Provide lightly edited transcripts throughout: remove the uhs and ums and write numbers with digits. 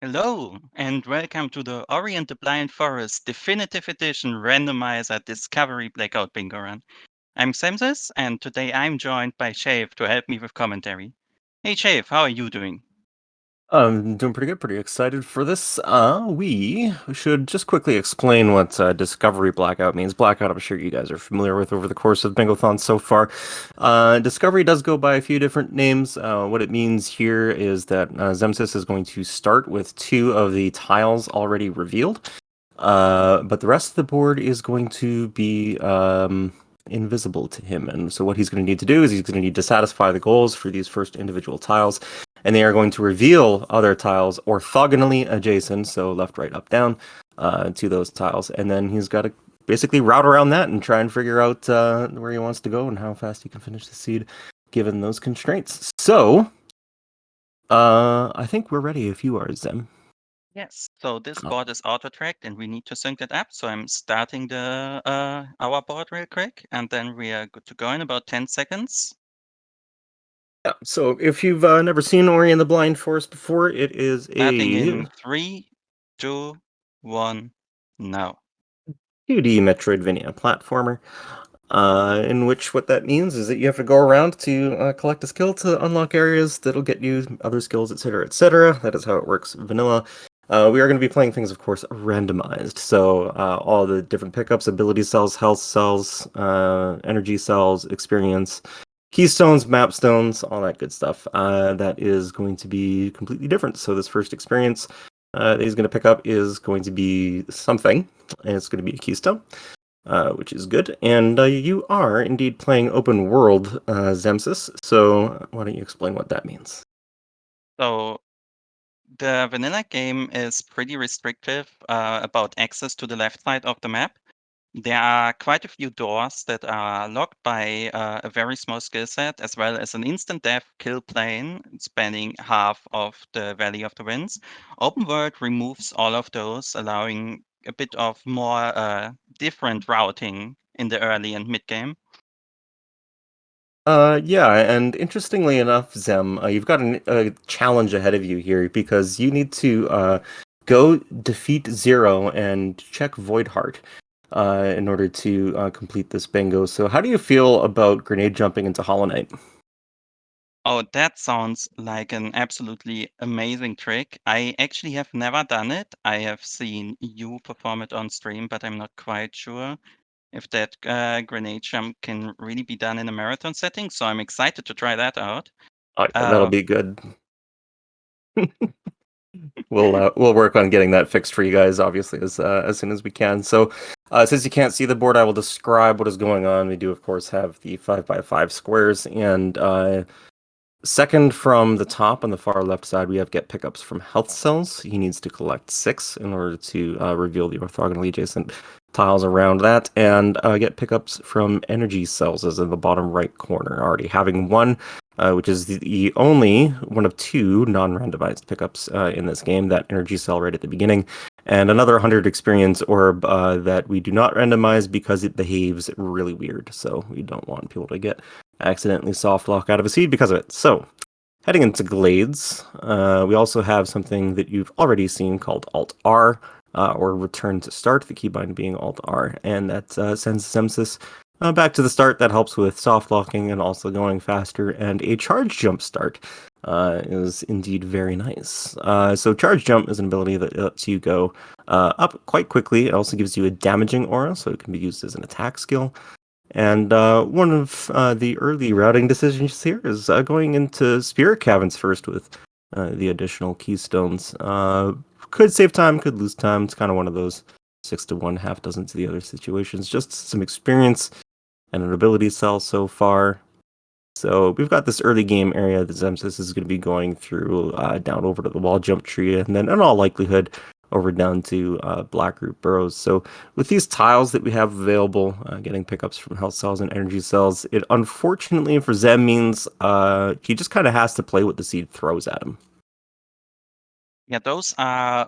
Hello, and welcome to the Ori and the Blind Forest Definitive Edition Randomizer Discovery Blackout Bingo Run. I'm Xemsys, and today I'm joined by Shave to help me with commentary. Hey Shave, how are you doing? I'm doing pretty good, pretty excited for this. We should just quickly explain what Discovery Blackout means. Blackout, I'm sure you guys are familiar with over the course of Bingothon so far. Discovery does go by a few different names. What it means here is that Xemsys is going to start with two of the tiles already revealed, but the rest of the board is going to be invisible to him. And so what he's going to need to do is he's going to need to satisfy the goals for these first individual tiles, and they are going to reveal other tiles orthogonally adjacent, so left, right, up, down, to those tiles. And then he's got to basically route around that and try and figure out where he wants to go and how fast he can finish the seed given those constraints. So, I think we're ready if you are, Zem. Yes, so this board is auto-tracked and we need to sync it up. So I'm starting the our board real quick, and then we are good to go in about 10 seconds. Yeah, so if you've never seen Ori and the Blind Forest before, it is Starting a in 3, 2, 1, now. 2D Metroidvania platformer. In which what that means is that you have to go around to collect a skill to unlock areas that'll get you other skills, etc., etc. That is how it works vanilla. We are going to be playing things, of course, randomized. So all the different pickups, ability cells, health cells, energy cells, experience, keystones, map stones, all that good stuff. That is going to be completely different. So this first experience that he's going to pick up is going to be something, and it's going to be a keystone. Which is good. And you are indeed playing open world Xemsys, so why don't you explain what that means? So the vanilla game is pretty restrictive about access to the left side of the map. There are quite a few doors that are locked by a very small skill set, as well as an instant death kill plane spanning half of the Valley of the Winds. Open World removes all of those, allowing a bit of more different routing in the early and mid game. Yeah, and interestingly enough, Zem, you've got a challenge ahead of you here because you need to go defeat Zero and check Void Heart in order to complete this bingo. So, how do you feel about grenade jumping into Hollow Knight? Oh, that sounds like an absolutely amazing trick. I actually have never done it. I have seen you perform it on stream, but I'm not quite sure if that grenade jump can really be done in a marathon setting. So I'm excited to try that out. Oh, yeah, that'll Uh, be good. We'll work on getting that fixed for you guys, obviously, as soon as we can. So, since you can't see the board, I will describe what is going on. We do, of course, have the 5x5 squares, and second from the top on the far left side, we have get pickups from health cells. He needs to collect 6 in order to reveal the orthogonally adjacent tiles around that, and get pickups from energy cells as in the bottom right corner. Already having one, which is the only one of two non-randomized pickups in this game, that energy cell right at the beginning, and another 100 experience orb that we do not randomize because it behaves really weird. So we don't want people to get accidentally soft lock out of a seed because of it. So, heading into Glades, we also have something that you've already seen called Alt R, or Return to Start, the keybind being Alt R, and that sends Xemsys back to the start. That helps with soft locking and also going faster, and a charge jump start is indeed very nice. So, charge jump is an ability that lets you go up quite quickly. It also gives you a damaging aura, so it can be used as an attack skill. And one of the early routing decisions here is going into Spirit Caverns first with the additional keystones. Could save time, could lose time. It's kind of one of those 6 to 1, half dozen to the other situations. Just some experience and an ability cell so far. So we've got this early game area that Xemsys is going to be going through down over to the wall jump tree, and then in all likelihood over down to Blackroot Burrows. So with these tiles that we have available, getting pickups from health cells and energy cells, it unfortunately for Zem means he just kind of has to play what the seed throws at him. yeah, those are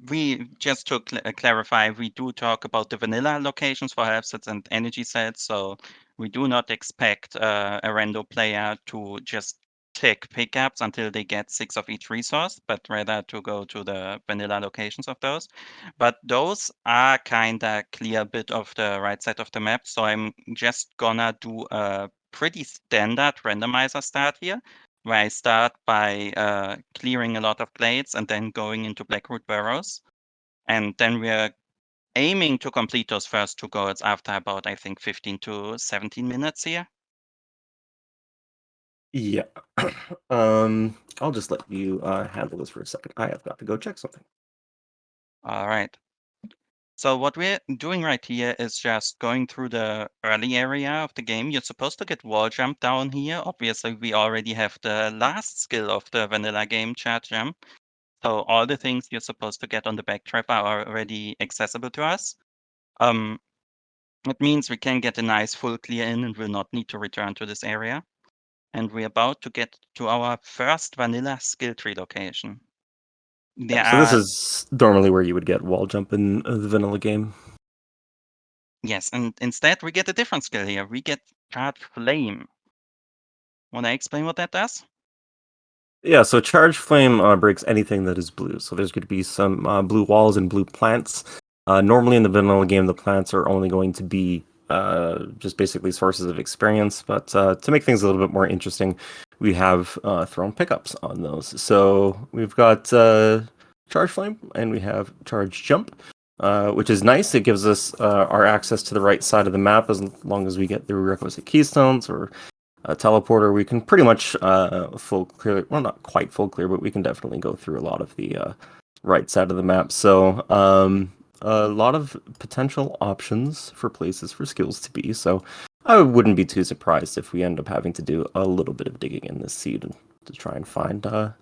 we just to clarify, we do talk about the vanilla locations for health sets and energy sets. So we do not expect a random player to just take pickups until they get 6 of each resource, but rather to go to the vanilla locations of those. But those are kinda clear bit of the right side of the map, so I'm just gonna do a pretty standard randomizer start here, where I start by clearing a lot of glades and then going into Blackroot Burrows. And then we're aiming to complete those first 2 goals after about, I think, 15 to 17 minutes here. Yeah. I'll just let you handle this for a second. I have got to go check something. All right. So what we're doing right here is just going through the early area of the game. You're supposed to get wall jump down here. Obviously, we already have the last skill of the vanilla game, charge jump. So all the things you're supposed to get on the backtrap are already accessible to us. It means we can get a nice full clear in and will not need to return to this area. And we're about to get to our first vanilla skill tree location. Yeah, There so this are, is normally where you would get wall jump in the vanilla game. yes, and instead we get a different skill here. We get charge flame. Want to explain what that does? Yeah, so charge flame breaks anything that is blue. So there's going to be some blue walls and blue plants. Normally in the vanilla game, the plants are only going to be just basically sources of experience. But to make things a little bit more interesting, we have thrown pickups on those. So we've got charge flame and we have charge jump, which is nice. It gives us our access to the right side of the map as long as we get the requisite keystones or teleporter. We can pretty much full clear, well, not quite full clear, but we can definitely go through a lot of the right side of the map. So a lot of potential options for places for skills to be. So I wouldn't be too surprised if we end up having to do a little bit of digging in this seed to try and find our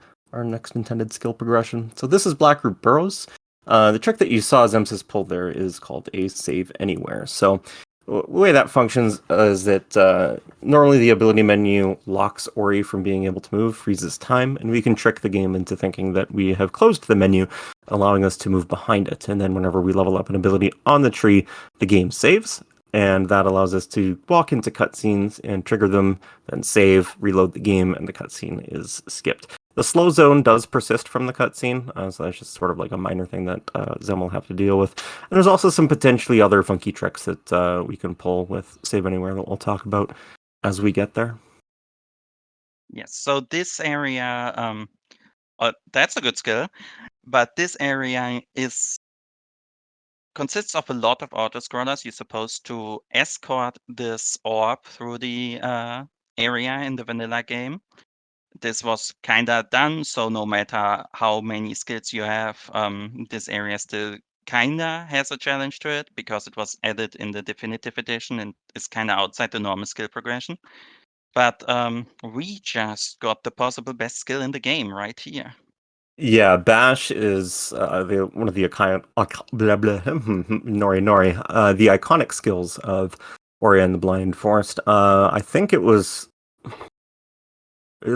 next intended skill progression. So this is Blackroot Burrows. The trick that you saw Xemsys pull there is called a save anywhere. So the way that functions is that normally the ability menu locks Ori from being able to move, freezes time, and we can trick the game into thinking that we have closed the menu, allowing us to move behind it. And then whenever we level up an ability on the tree, the game saves, and that allows us to walk into cutscenes and trigger them, then save, reload the game, and the cutscene is skipped. The slow zone does persist from the cutscene, so that's just sort of like a minor thing that Zem will have to deal with. And there's also some potentially other funky tricks that we can pull with Save Anywhere that we'll talk about as we get there. Yes. So this area, that's a good skill, but this area consists of a lot of auto scrollers. You're supposed to escort this orb through the area in the vanilla game. This was kinda done, so no matter how many skills you have, this area still kinda has a challenge to it because it was added in the definitive edition and is kinda outside the normal skill progression. But we just got the possible best skill in the game right here. Yeah, Bash is one of the blah, blah, nori nori, the iconic skills of Ori and the Blind Forest. I think it was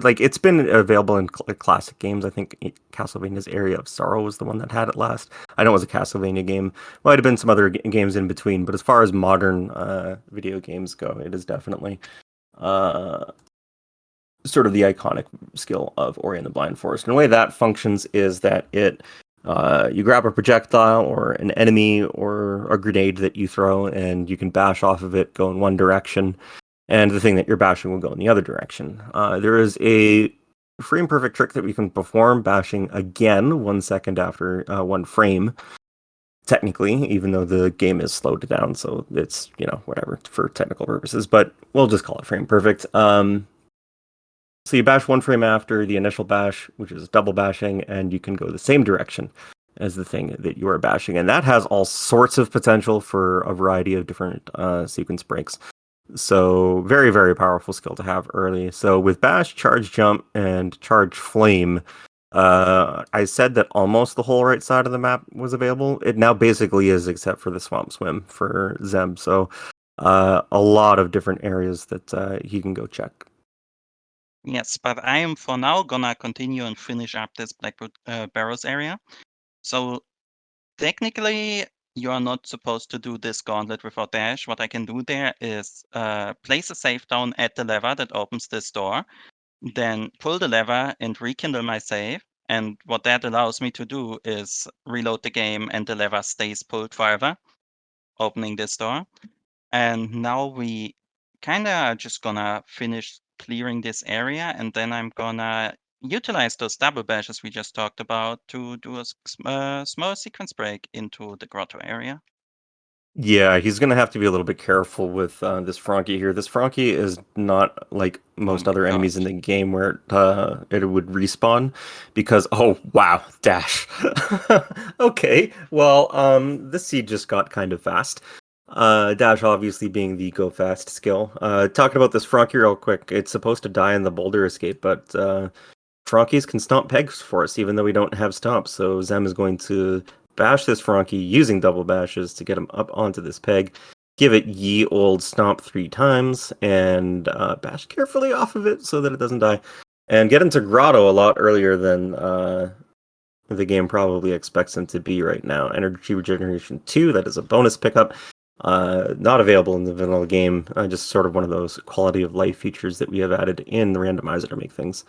like it's been available in classic games. I think Castlevania's Area of Sorrow was the one that had it last. I know it was a Castlevania game. Might have been some other games in between, but as far as modern video games go, it is definitely uh, sort of the iconic skill of Ori and the Blind Forest. And the way that functions is that you grab a projectile or an enemy or a grenade that you throw, and you can bash off of it, go in one direction, and the thing that you're bashing will go in the other direction. There is a frame perfect trick that we can perform, bashing again 1 second after 1 frame. Technically, even though the game is slowed down, so it's whatever for technical purposes, but we'll just call it frame perfect. So you bash 1 frame after the initial bash, which is double bashing, and you can go the same direction as the thing that you are bashing. And that has all sorts of potential for a variety of different sequence breaks. So very, very powerful skill to have early. So with bash, charge jump, and charge flame, I said that almost the whole right side of the map was available. It now basically is, except for the swamp swim for Zem. So a lot of different areas that he can go check. Yes, but I am for now gonna continue and finish up this Blackwood Barrows area. So technically, you are not supposed to do this gauntlet without dash. What I can do there is place a save down at the lever that opens this door. then pull the lever and rekindle my save. And what that allows me to do is reload the game and the lever stays pulled forever, opening this door. And now we kinda just gonna finish clearing this area, and then I'm gonna utilize those double bashes we just talked about to do a small sequence break into the grotto area. Yeah, he's gonna have to be a little bit careful with this Frankie here. This Frankie is not like Oh most my other god. enemies in the game where it would respawn because oh wow, dash. Okay, well this seed just got kind of fast. Dash obviously being the go fast skill. Talking about this Frankie real quick, it's supposed to die in the boulder escape, but Frankies can stomp pegs for us, even though we don't have stomps. So Zem is going to bash this Frankie using double bashes to get him up onto this peg. Give it ye old stomp 3 times and bash carefully off of it so that it doesn't die. And get into Grotto a lot earlier than the game probably expects him to be right now. Energy Regeneration 2, that is a bonus pickup. Not available in the vanilla game. Just sort of one of those quality of life features that we have added in the randomizer to make things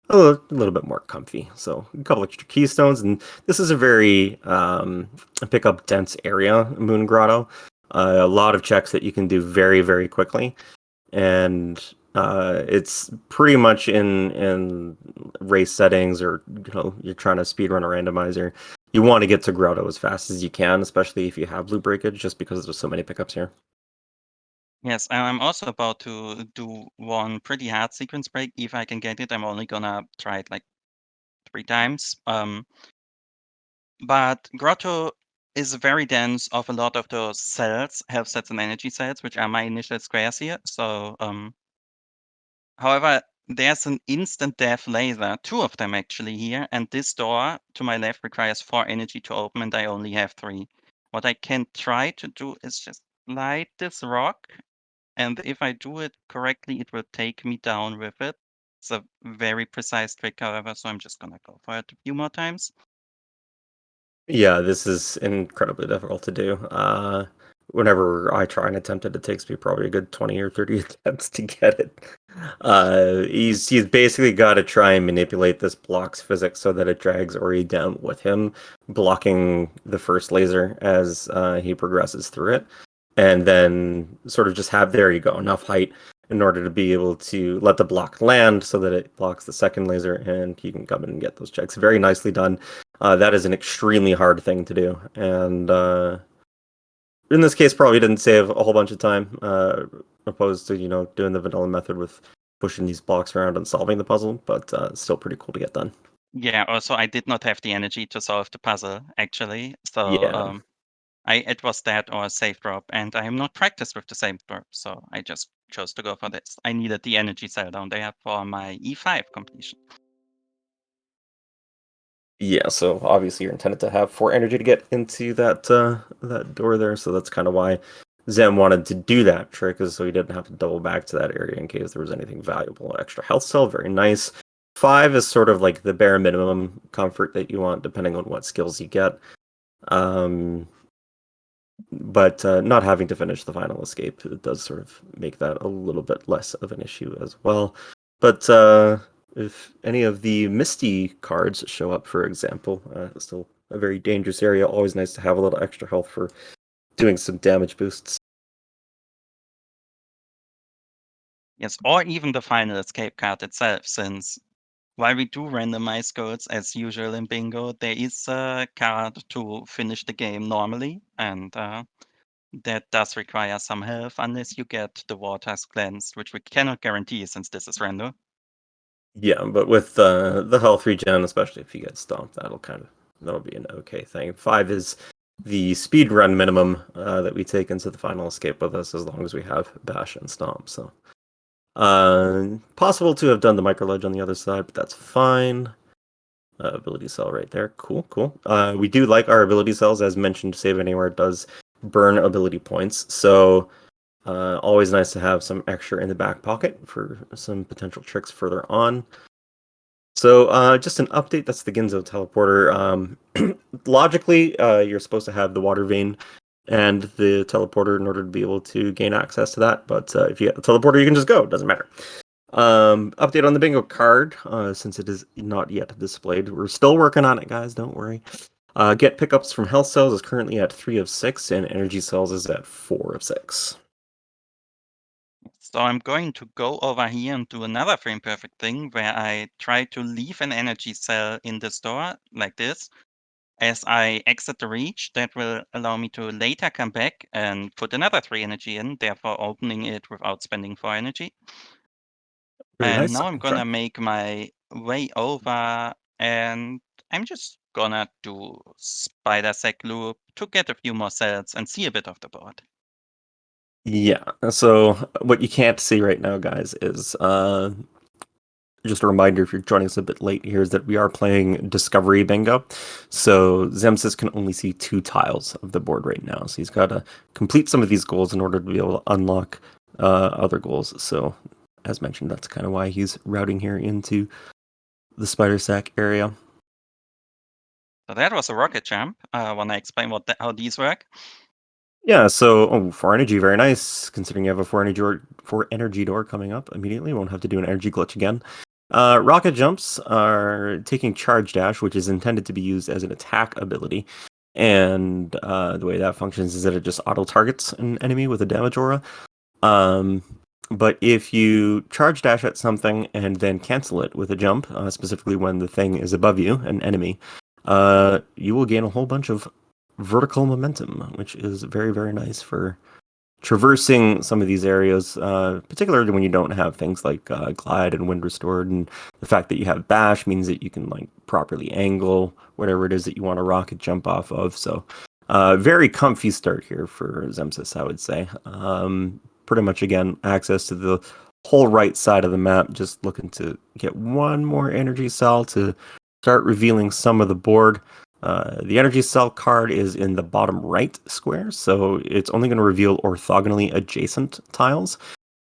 a little bit more comfy. So a couple extra keystones, and this is a very pickup dense area, Moon Grotto. A lot of checks that you can do very, very quickly, and it's pretty much in race settings, or you're trying to speedrun a randomizer. You want to get to Grotto as fast as you can, especially if you have blue breakage, just because there's so many pickups here. Yes, and I'm also about to do one pretty hard sequence break. If I can get it, I'm only gonna try it like 3 times. But Grotto is very dense of a lot of those cells, health sets and energy cells, which are my initial squares here. So, however, there's an instant death laser, 2 of them actually here, and this door to my left requires 4 energy to open, and I only have 3. What I can try to do is just light this rock, and if I do it correctly, it will take me down with it. It's a very precise trick, however, so I'm just gonna go for it a few more times. Yeah, this is incredibly difficult to do. Whenever I try and attempt it, it takes me probably a good 20 or 30 attempts to get it. He's basically got to try and manipulate this block's physics so that it drags Ori down with him, blocking the first laser as he progresses through it, and then sort of just have, there you go, enough height in order to be able to let the block land so that it blocks the second laser, and he can come in and get those checks. Very nicely done. That is an extremely hard thing to do, and in this case, probably didn't save a whole bunch of time, opposed to doing the vanilla method with pushing these blocks around and solving the puzzle. But still pretty cool to get done. Yeah, also I did not have the energy to solve the puzzle actually. So Yeah, it was that or a safe drop, and I am not practiced with the safe drop, so I just chose to go for this. I needed the energy cell down there for my E5 completion. yeah. So obviously, you're intended to have 4 energy to get into that door there. So that's kind of why Zen wanted to do that trick, is so he didn't have to double back to that area in case there was anything valuable. Extra health cell, very nice. 5 is sort of like the bare minimum comfort that you want, depending on what skills you get. Um, but not having to finish the final escape, it does sort of make that a little bit less of an issue as well. But if any of the Misty cards show up, for example, it's still a very dangerous area. Always nice to have a little extra health for doing some damage boosts. Yes, or even the final escape card itself, since while we do randomize goals as usual in bingo, there is a card to finish the game normally, and that does require some health unless you get the waters cleansed, which we cannot guarantee since this is random. Yeah, but with the health regen, especially if you get stomped, that'll be an okay thing. 5 is the speed run minimum that we take into the final escape with us, as long as we have bash and stomp. So possible to have done the micro ledge on the other side, but that's fine. Ability cell right there. Cool, cool. We do like our ability cells, as mentioned. Save Anywhere does burn ability points, so always nice to have some extra in the back pocket for some potential tricks further on. So just an update, that's the Ginzo teleporter. Logically, you're supposed to have the water vein and the teleporter in order to be able to gain access to that, but if you get the teleporter, you can just go, it doesn't matter. Update on the bingo card, since it is not yet displayed. We're still working on it, guys. Don't worry. Get pickups from health cells is currently at 3 of 6, and energy cells is at 4 of 6. So I'm going to go over here and do another frame perfect thing where I try to leave an energy cell in the store like this. As I exit the reach, that will allow me to later come back and put another 3 energy in, therefore opening it without spending 4 energy. Very And nice. now I'm Second try. gonna make my way over, and I'm just gonna do spider sack loop to get a few more cells and see a bit of the board. Yeah. So what you can't see right now, guys, is just a reminder if you're joining us a bit late here is that we are playing Discovery Bingo. So Xemsys can only see 2 tiles of the board right now. So he's got to complete some of these goals in order to be able to unlock other goals. So as mentioned, that's kind of why he's routing here into the spider sack area. So that was a rocket jump. Wanna explain how these work? Yeah, so 4 energy, very nice. Considering you have a 4 energy door coming up immediately, won't have to do an energy glitch again. Rocket jumps are taking charge dash, which is intended to be used as an attack ability. And the way that functions is that it just auto targets an enemy with a damage aura. Um, but if you charge dash at something and then cancel it with a jump, specifically when the thing is above you, an enemy, you will gain a whole bunch of vertical momentum, which is very, very nice for traversing some of these areas, particularly when you don't have things like glide and wind restored, and the fact that you have bash means that you can like properly angle whatever it is that you want to rocket jump off of. So, very comfy start here for Xemsys, I would say. Pretty much again access to the whole right side of the map. Just looking to get one more energy cell to start revealing some of the board. The energy cell card is in the bottom right square, so it's only going to reveal orthogonally adjacent tiles,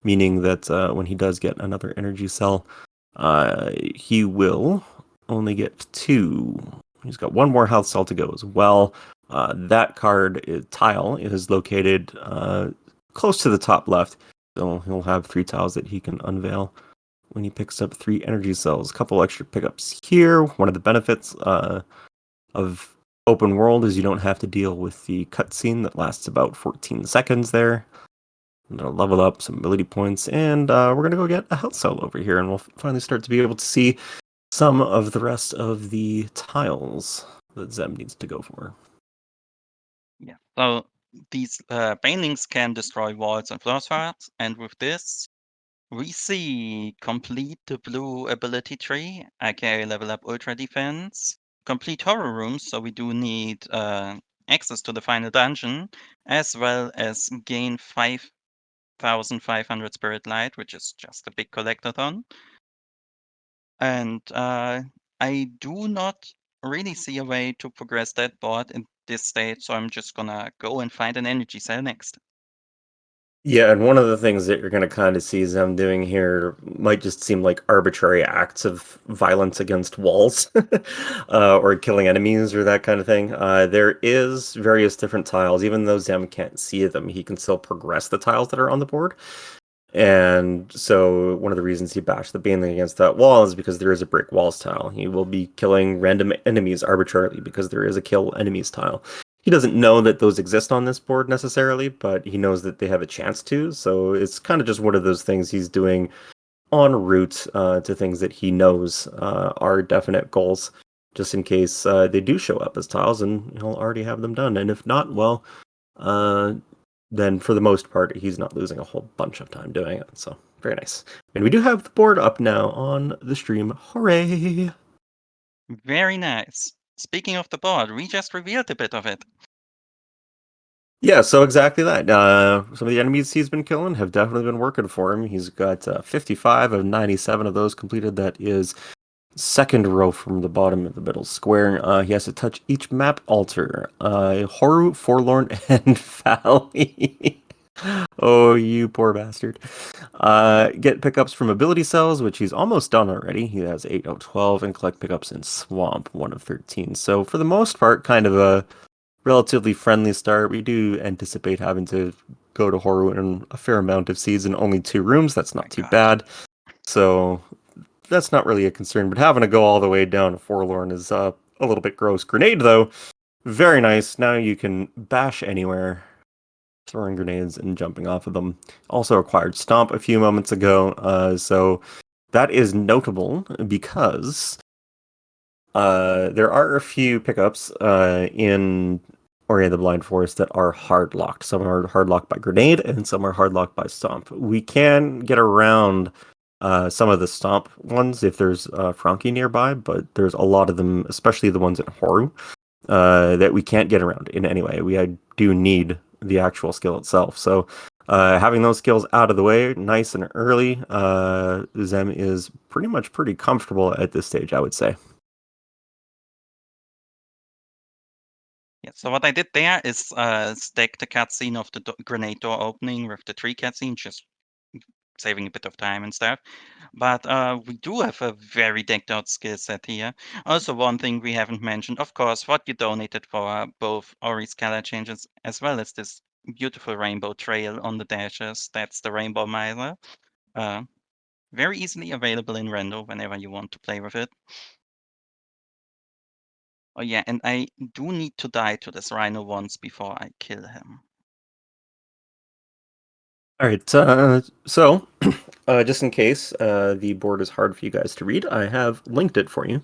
meaning that when he does get another energy cell, he will only get 2. He's got 1 more health cell to go as well. That tile is located close to the top left, so he'll have 3 tiles that he can unveil when he picks up 3 energy cells. A couple extra pickups here. One of the benefits of open world is you don't have to deal with the cutscene that lasts about 14 seconds there. I'm going to level up some ability points, and we're going to go get a health cell over here, and we'll finally start to be able to see some of the rest of the tiles that Zem needs to go for. Yeah. So these banelings can destroy walls and floor shards, and with this, we see complete the blue ability tree, aka level up ultra defense, complete horror rooms, so we do need access to the final dungeon, as well as gain 5,500 spirit light, which is just a big collectathon. And I do not really see a way to progress that board in this state, so I'm just gonna go and find an energy cell next. Yeah, and one of the things that you're going to kind of see Zem doing here might just seem like arbitrary acts of violence against walls or killing enemies or that kind of thing. There is various different tiles. Even though Zem can't see them, he can still progress the tiles that are on the board. And so one of the reasons he bashed the Baneling against that wall is because there is a brick walls tile. He will be killing random enemies arbitrarily because there is a kill enemies tile. He doesn't know that those exist on this board necessarily, but he knows that they have a chance to. So it's kind of just one of those things he's doing en route to things that he knows are definite goals, just in case they do show up as tiles, and he'll already have them done. And if not, well, uh, then for the most part, he's not losing a whole bunch of time doing it. So very nice. And we do have the board up now on the stream. Hooray! Very nice. Speaking of the board, we just revealed a bit of it. Yeah, so exactly that. Some of the enemies he's been killing have definitely been working for him. He's got 55 of 97 of those completed. That is second row from the bottom of the middle square. He has to touch each map altar. Horu, Forlorn, and Valley. Oh, you poor bastard. Get pickups from ability cells, which he's almost done already. He has 8 of 12, and collect pickups in Swamp, 1 of 13. So for the most part, kind of a relatively friendly start. We do anticipate having to go to Horu in a fair amount of seeds in only 2 rooms. That's My not too God. bad. So that's not really a concern. But having to go all the way down to Forlorn is a little bit gross. Grenade, though, very nice. Now you can bash anywhere, throwing grenades and jumping off of them. Also acquired Stomp a few moments ago, so that is notable because there are a few pickups in Ori and the Blind Forest that are hard locked. Some are hard locked by grenade, and some are hard locked by Stomp. We can get around some of the Stomp ones if there's Frankie nearby, but there's a lot of them, especially the ones in Horu, that we can't get around in any way. We do need the actual skill itself. So having those skills out of the way, nice and early, Zem is pretty comfortable at this stage, I would say. Yeah, so what I did there is stack the cutscene of the grenade door opening with the tree cutscene, just saving a bit of time and stuff. But we do have a very decked out skill set here. Also, one thing we haven't mentioned, of course, what you donated for both Ori's color changes as well as this beautiful rainbow trail on the dashes. That's the Randomizer. Uh, very easily available in Rendo whenever you want to play with it. Oh yeah, and I do need to die to this rhino once before I kill him. All right, so just in case the board is hard for you guys to read, I have linked it for you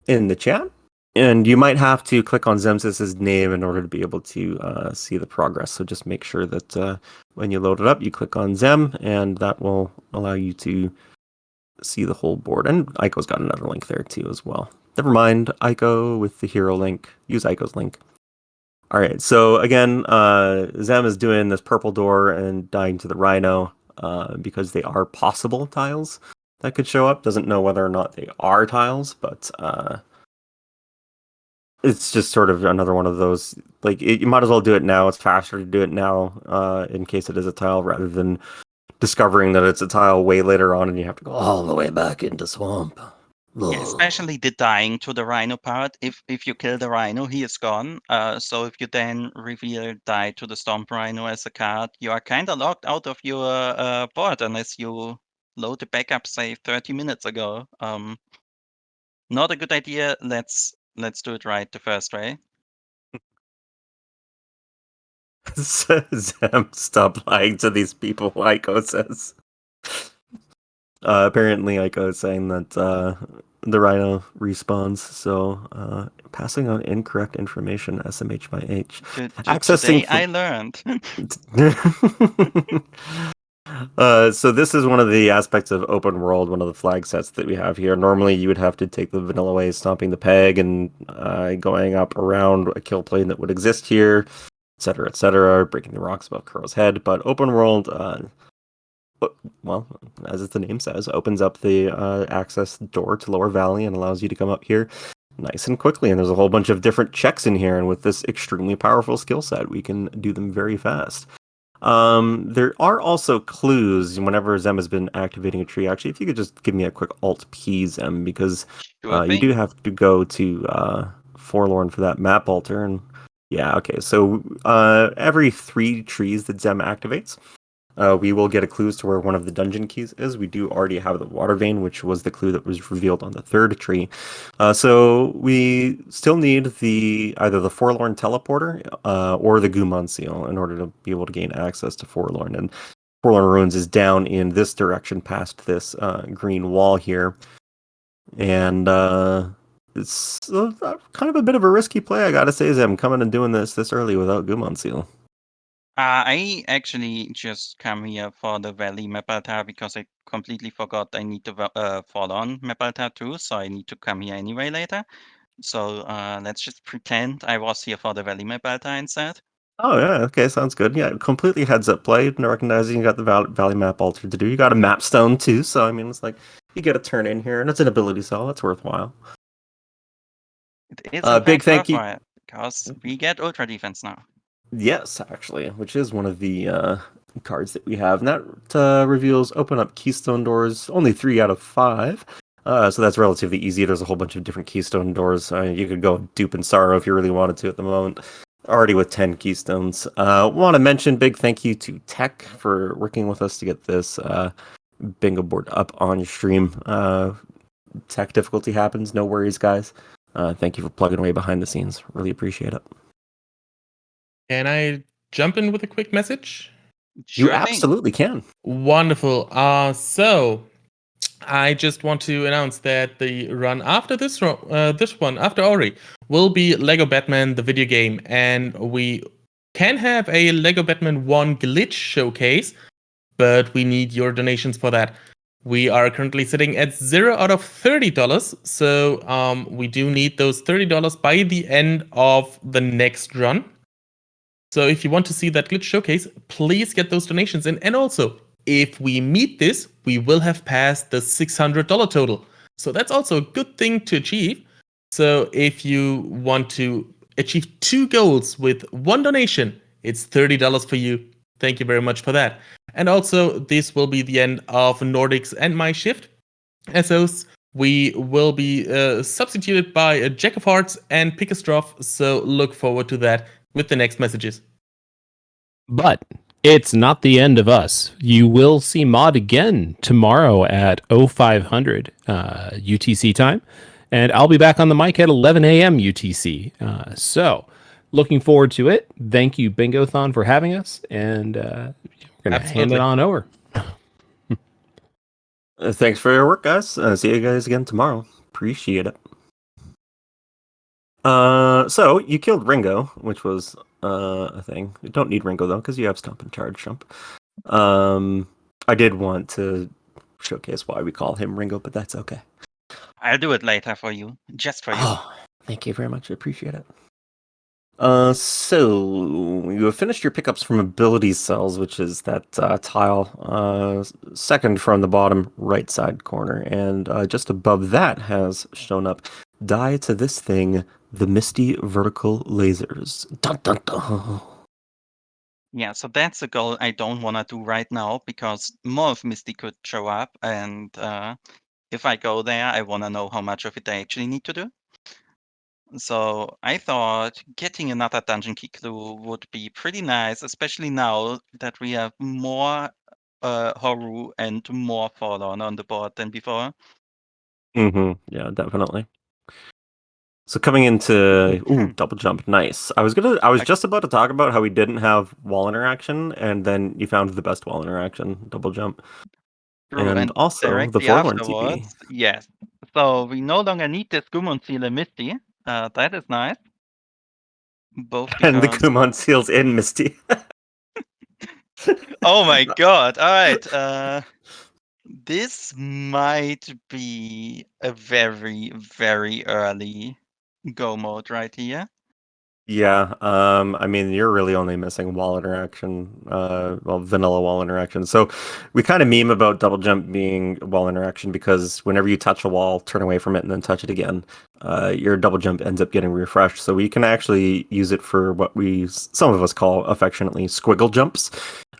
in the chat. And you might have to click on Xemsys' name in order to be able to see the progress. So just make sure that when you load it up, you click on Zem, and that will allow you to see the whole board. And Aiko's got another link there too as well. Never mind Aiko with the hero link. Use Aiko's link. All right, so again, Zem is doing this purple door and dying to the rhino because they are possible tiles that could show up. Doesn't know whether or not they are tiles, but it's just sort of another one of those, like, you might as well do it now. It's faster to do it now in case it is a tile rather than discovering that it's a tile way later on and you have to go all the way back into swamp. Yeah, especially the dying to the rhino part. If you kill the rhino, he is gone. So if you then reveal die to the stomp rhino as a card, you are kind of locked out of your board unless you load the backup save 30 minutes ago. Not a good idea. Let's do it right the first way. Zem, stop lying to these people, Aiko says. Apparently, Aiko is saying that the rhino respawns, so passing on incorrect information, SMH by H. Today I learned. So this is one of the aspects of open world, one of the flag sets that we have here. Normally, you would have to take the vanilla way, stomping the peg, and going up around a kill plane that would exist here, etc., breaking the rocks above Kuro's head. But open world, well, as the name says, opens up the access door to Lower Valley and allows you to come up here nice and quickly. And there's a whole bunch of different checks in here, and with this extremely powerful skill set, we can do them very fast. There are also clues whenever Zem has been activating a tree. Actually, if you could just give me a quick Alt-P, Zem, because you do have to go to Forlorn for that map altar. And yeah, okay, so every 3 trees that Zem activates, we will get a clue as to where one of the dungeon keys is. We do already have the water vein, which was the clue that was revealed on the 3rd tree. So we still need either the Forlorn teleporter or the Gumon seal in order to be able to gain access to Forlorn. And Forlorn Ruins is down in this direction past this green wall here. And it's kind of a bit of a risky play, I gotta say, Zem, coming and doing this early without Gumon seal. I actually just come here for the Valley map altar because I completely forgot I need to fall on map altar too, so I need to come here anyway later. So let's just pretend I was here for the Valley map altar instead. Oh yeah, okay, sounds good. Yeah, completely heads up play, recognizing you got the Valley map altar to do. You got a map stone too, so I mean, it's like you get a turn in here, and it's an ability cell. That's worthwhile. It is in Big fact thank you. worthwhile because we get ultra defense now. Yes, actually, which is one of the cards that we have, and that reveals open up keystone doors. Only 3 out of 5. So that's relatively easy. There's a whole bunch of different keystone doors. You could go dupe and sorrow if you really wanted to at the moment. Already with 10 keystones. Want to mention big thank you to Tech for working with us to get this bingo board up on stream. Tech difficulty happens. No worries, guys. Thank you for plugging away behind the scenes. Really appreciate it. Can I jump in with a quick message? You Sure thing. absolutely can. Wonderful. So I just want to announce that the run after this one after Ori will be Lego Batman the video game, and we can have a Lego Batman 1 glitch showcase, but we need your donations for that. We are currently sitting at 0 out of $30, so we do need those $30 by the end of the next run. So if you want to see that glitch showcase, please get those donations in. And also, if we meet this, we will have passed the $600 total. So that's also a good thing to achieve. So if you want to achieve 2 goals with 1 donation, it's $30 for you. Thank you very much for that. And also, this will be the end of Nordics and my shift. As those, we will be substituted by a Jack of Hearts and Pickastrophe. So look forward to that with the next messages. But it's not the end of us. You will see Mod again tomorrow at 0500 UTC time. And I'll be back on the mic at 11 a.m. UTC. So looking forward to it. Thank you, Bingothon, for having us. And we're going to hand it on over. Thanks for your work, guys. See you guys again tomorrow. Appreciate it. So you killed Ringo, which was a thing. You don't need Ringo though, because you have Stomp and Charge Jump. I did want to showcase why we call him Ringo, but that's okay. I'll do it later for you, just for you. Oh, thank you very much. I appreciate it. So you have finished your pickups from ability cells, which is that tile second from the bottom right side corner, and just above that has shown up die to this thing, the Misty Vertical Lasers. Dun, dun, dun. Yeah, so that's a goal I don't want to do right now because more of Misty could show up, and if I go there, I want to know how much of it I actually need to do. So I thought getting another dungeon key clue would be pretty nice, especially now that we have more Horu and more Fallen on the board than before. Yeah, definitely. So coming into double jump, nice. I was just about to talk about how we didn't have wall interaction, and then you found the best wall interaction, double jump. True, And also the directly forlorn TP. afterwards, yes. So we no longer need this Gumon Seal and Misty. That is nice. Both And the because Kumon seals in Misty. oh my god! All right, this might be a very, very early go mode right here. Yeah, I mean, you're really only missing wall interaction, well, vanilla wall interaction. So we kind of meme about double jump being wall interaction because whenever you touch a wall, turn away from it, and then touch it again, your double jump ends up getting refreshed. So we can actually use it for what some of us call affectionately squiggle jumps,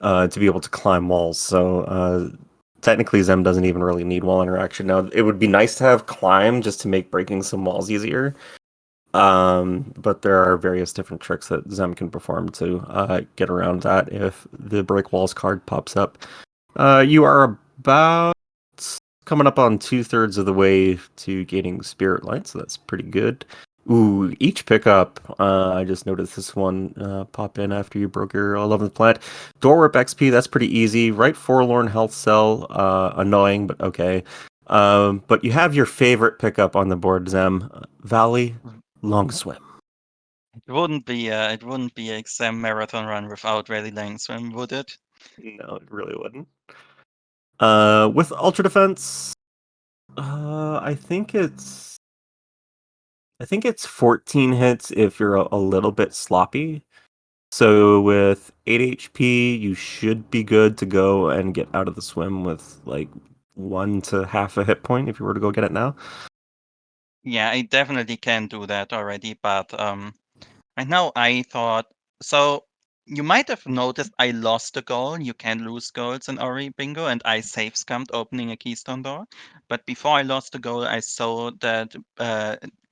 to be able to climb walls. So technically, Zem doesn't even really need wall interaction. Now, it would be nice to have climb just to make breaking some walls easier. But there are various different tricks that Zem can perform to get around that if the break walls card pops up. You are about coming up on 2/3 of the way to gaining Spirit Light, so that's pretty good. Ooh, each pickup, I just noticed this one pop in after you broke your 11th plant. Door Whip XP, that's pretty easy. Right Forlorn Health Cell, annoying, but okay. But you have your favorite pickup on the board, Zem. Valley Long Swim. It wouldn't be a exam marathon run without Rally Lang Swim, would it? No, it really wouldn't. With Ultra Defense, I think it's 14 hits if you're a little bit sloppy. So with 8 HP, you should be good to go and get out of the swim with like 1 to half a hit point if you were to go get it now. Yeah, I definitely can do that already, but right now I thought so. You might have noticed I lost a goal. You can lose goals in Ori Bingo, and I safe scummed opening a keystone door. But before I lost the goal, I saw that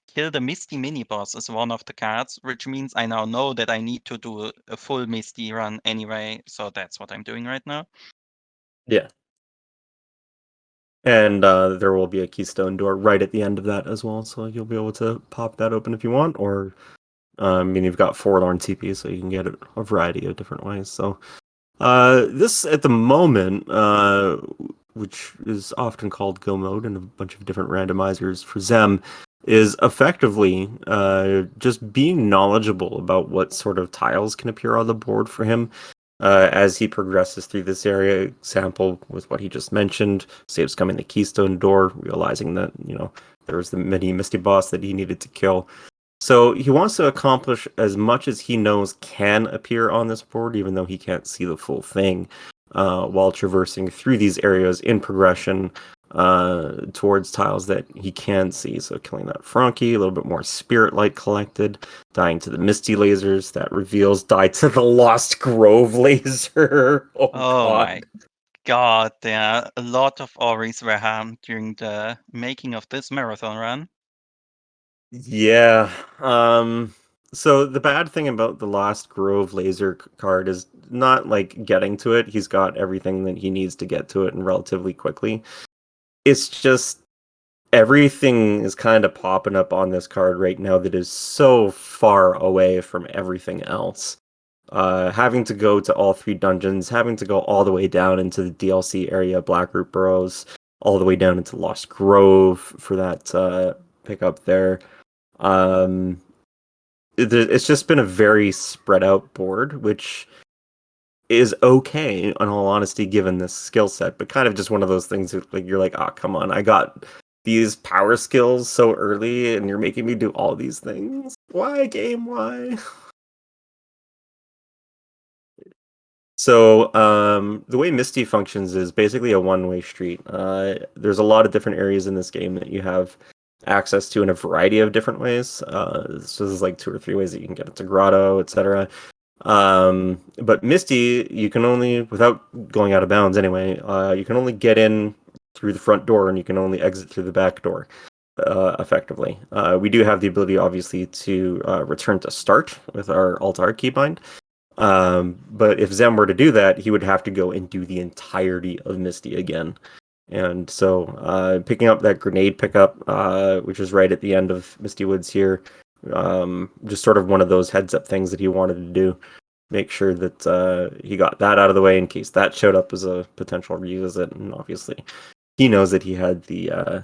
kill the Misty mini boss is one of the cards, which means I now know that I need to do a full Misty run anyway. So that's what I'm doing right now. Yeah. And there will be a keystone door right at the end of that as well, so you'll be able to pop that open if you want, or you've got Forlorn TP, so you can get it a variety of different ways. So this, at the moment, which is often called Go Mode and a bunch of different randomizers for Xem, is effectively just being knowledgeable about what sort of tiles can appear on the board for him. As he progresses through this area, example with what he just mentioned, saves coming the keystone door, realizing that, there was the mini Misty boss that he needed to kill. So he wants to accomplish as much as he knows can appear on this board, even though he can't see the full thing, while traversing through these areas in progression towards tiles that he can see. So killing that Frankie, a little bit more spirit light collected, dying to the Misty lasers, that reveals die to the Lost Grove laser. Oh God. my god, there are a lot of Auris were harmed during the making of this marathon run. Yeah. So the bad thing about the Lost Grove laser card is not like getting to it. He's got everything that he needs to get to it and relatively quickly. It's just everything is kind of popping up on this card right now that is so far away from everything else. Having to go to all 3 dungeons, having to go all the way down into the DLC area, Blackroot Burrows, all the way down into Lost Grove for that pickup there. It's just been a very spread out board, which is okay, in all honesty, given this skill set, but kind of just one of those things that, like, you're like, oh, come on, I got these power skills so early, and you're making me do all these things. Why, game? Why? So, the way Misty functions is basically a one-way street. There's a lot of different areas in this game that you have access to in a variety of different ways. So there's like 2 or 3 ways that you can get into Grotto, etc. But Misty, you can only, without going out of bounds anyway, you can only get in through the front door, and you can only exit through the back door, effectively. We do have the ability, obviously, to return to start with our Alt-R keybind. But if Xem were to do that, he would have to go and do the entirety of Misty again. And so picking up that grenade pickup, which is right at the end of Misty Woods here, just sort of one of those heads up things that he wanted to do. Make sure that he got that out of the way in case that showed up as a potential revisit. And obviously, he knows that he had the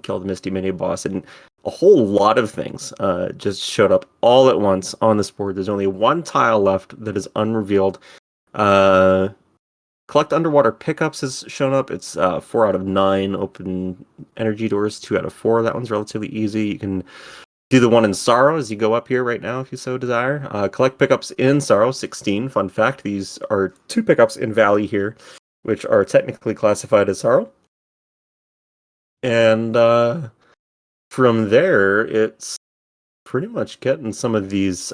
kill the Misty mini boss, and a whole lot of things just showed up all at once on this board. There's only 1 tile left that is unrevealed. Collect underwater pickups has shown up. It's 4 out of 9 open energy doors, 2 out of 4. That one's relatively easy. You can do the one in Sorrow as you go up here right now if you so desire. Collect pickups in Sorrow, 16. Fun fact, these are 2 pickups in Valley here, which are technically classified as Sorrow. And from there, it's pretty much getting some of these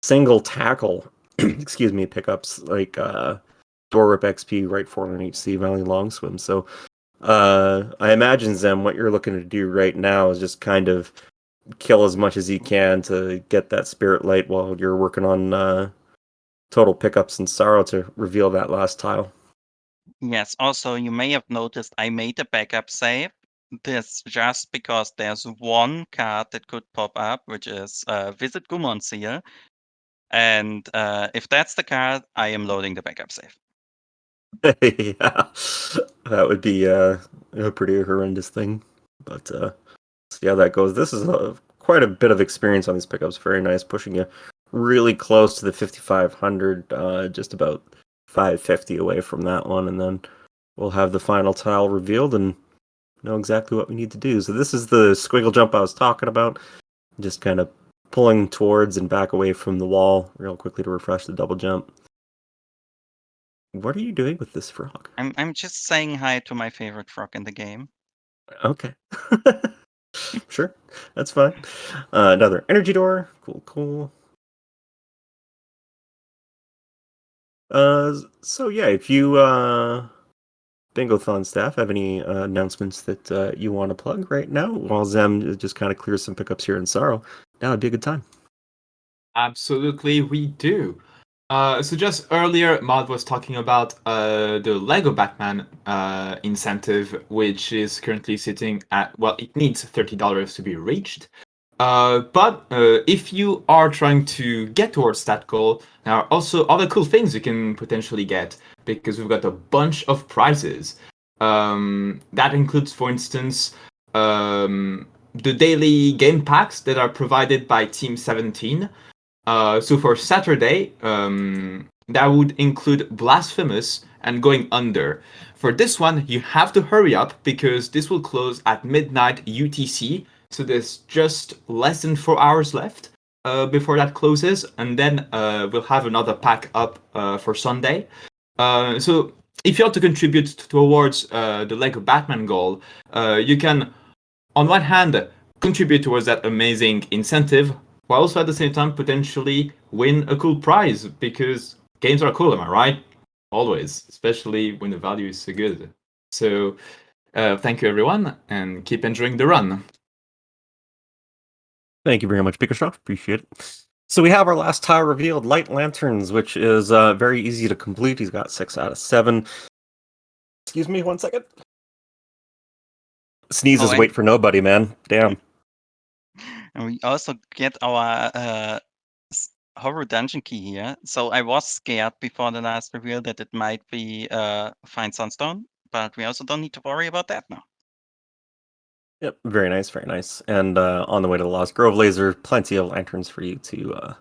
single tackle, excuse me, pickups like Door Rip XP, Right Forward on HC, Valley Long Swim. So I imagine, Xem, what you're looking to do right now is just kind of kill as much as you can to get that Spirit Light while you're working on total pickups in Sorrow to reveal that last tile. Yes, also you may have noticed I made a backup save. This just because there's 1 card that could pop up, which is Visit Gumon Seal. And if that's the card, I am loading the backup save. Yeah, that would be a pretty horrendous thing. But see how that goes. This is quite a bit of experience on these pickups. Very nice, pushing you really close to the 5,500, just about 550 away from that one, and then we'll have the final tile revealed and know exactly what we need to do. So this is the squiggle jump I was talking about. Just kind of pulling towards and back away from the wall real quickly to refresh the double jump. What are you doing with this frog? I'm just saying hi to my favorite frog in the game. Okay. Sure, that's fine. Another energy door. Cool. So yeah, if you Bingothon staff have any announcements that you want to plug right now, while Xem just kind of clears some pickups here in Sorrow, now would be a good time. Absolutely, we do. So just earlier, Maud was talking about the Lego Batman incentive, which is currently sitting at, well, it needs $30 to be reached. But if you are trying to get towards that goal, there are also other cool things you can potentially get, because we've got a bunch of prizes. That includes, for instance, the daily game packs that are provided by Team 17. So for Saturday, that would include Blasphemous and Going Under. For this one, you have to hurry up because this will close at midnight UTC. So there's just less than 4 hours left before that closes, and then we'll have another pack up for Sunday. So if you want to contribute towards the Lego Batman goal, you can, on one hand, contribute towards that amazing incentive, while also at the same time potentially win a cool prize, because games are cool, am I right? Always, especially when the value is so good. So thank you everyone, and keep enjoying the run. Thank you very much, Pickershot. Appreciate it. So we have our last tile revealed, Light Lanterns, which is very easy to complete. He's got 6 out of 7. Excuse me, 1 second. Sneezes wait for nobody, man. Damn. And we also get our horror dungeon key here. So I was scared before the last reveal that it might be Fine Sunstone, but we also don't need to worry about that now. Yep, very nice, very nice. And on the way to the Lost Grove Laser, plenty of lanterns for you to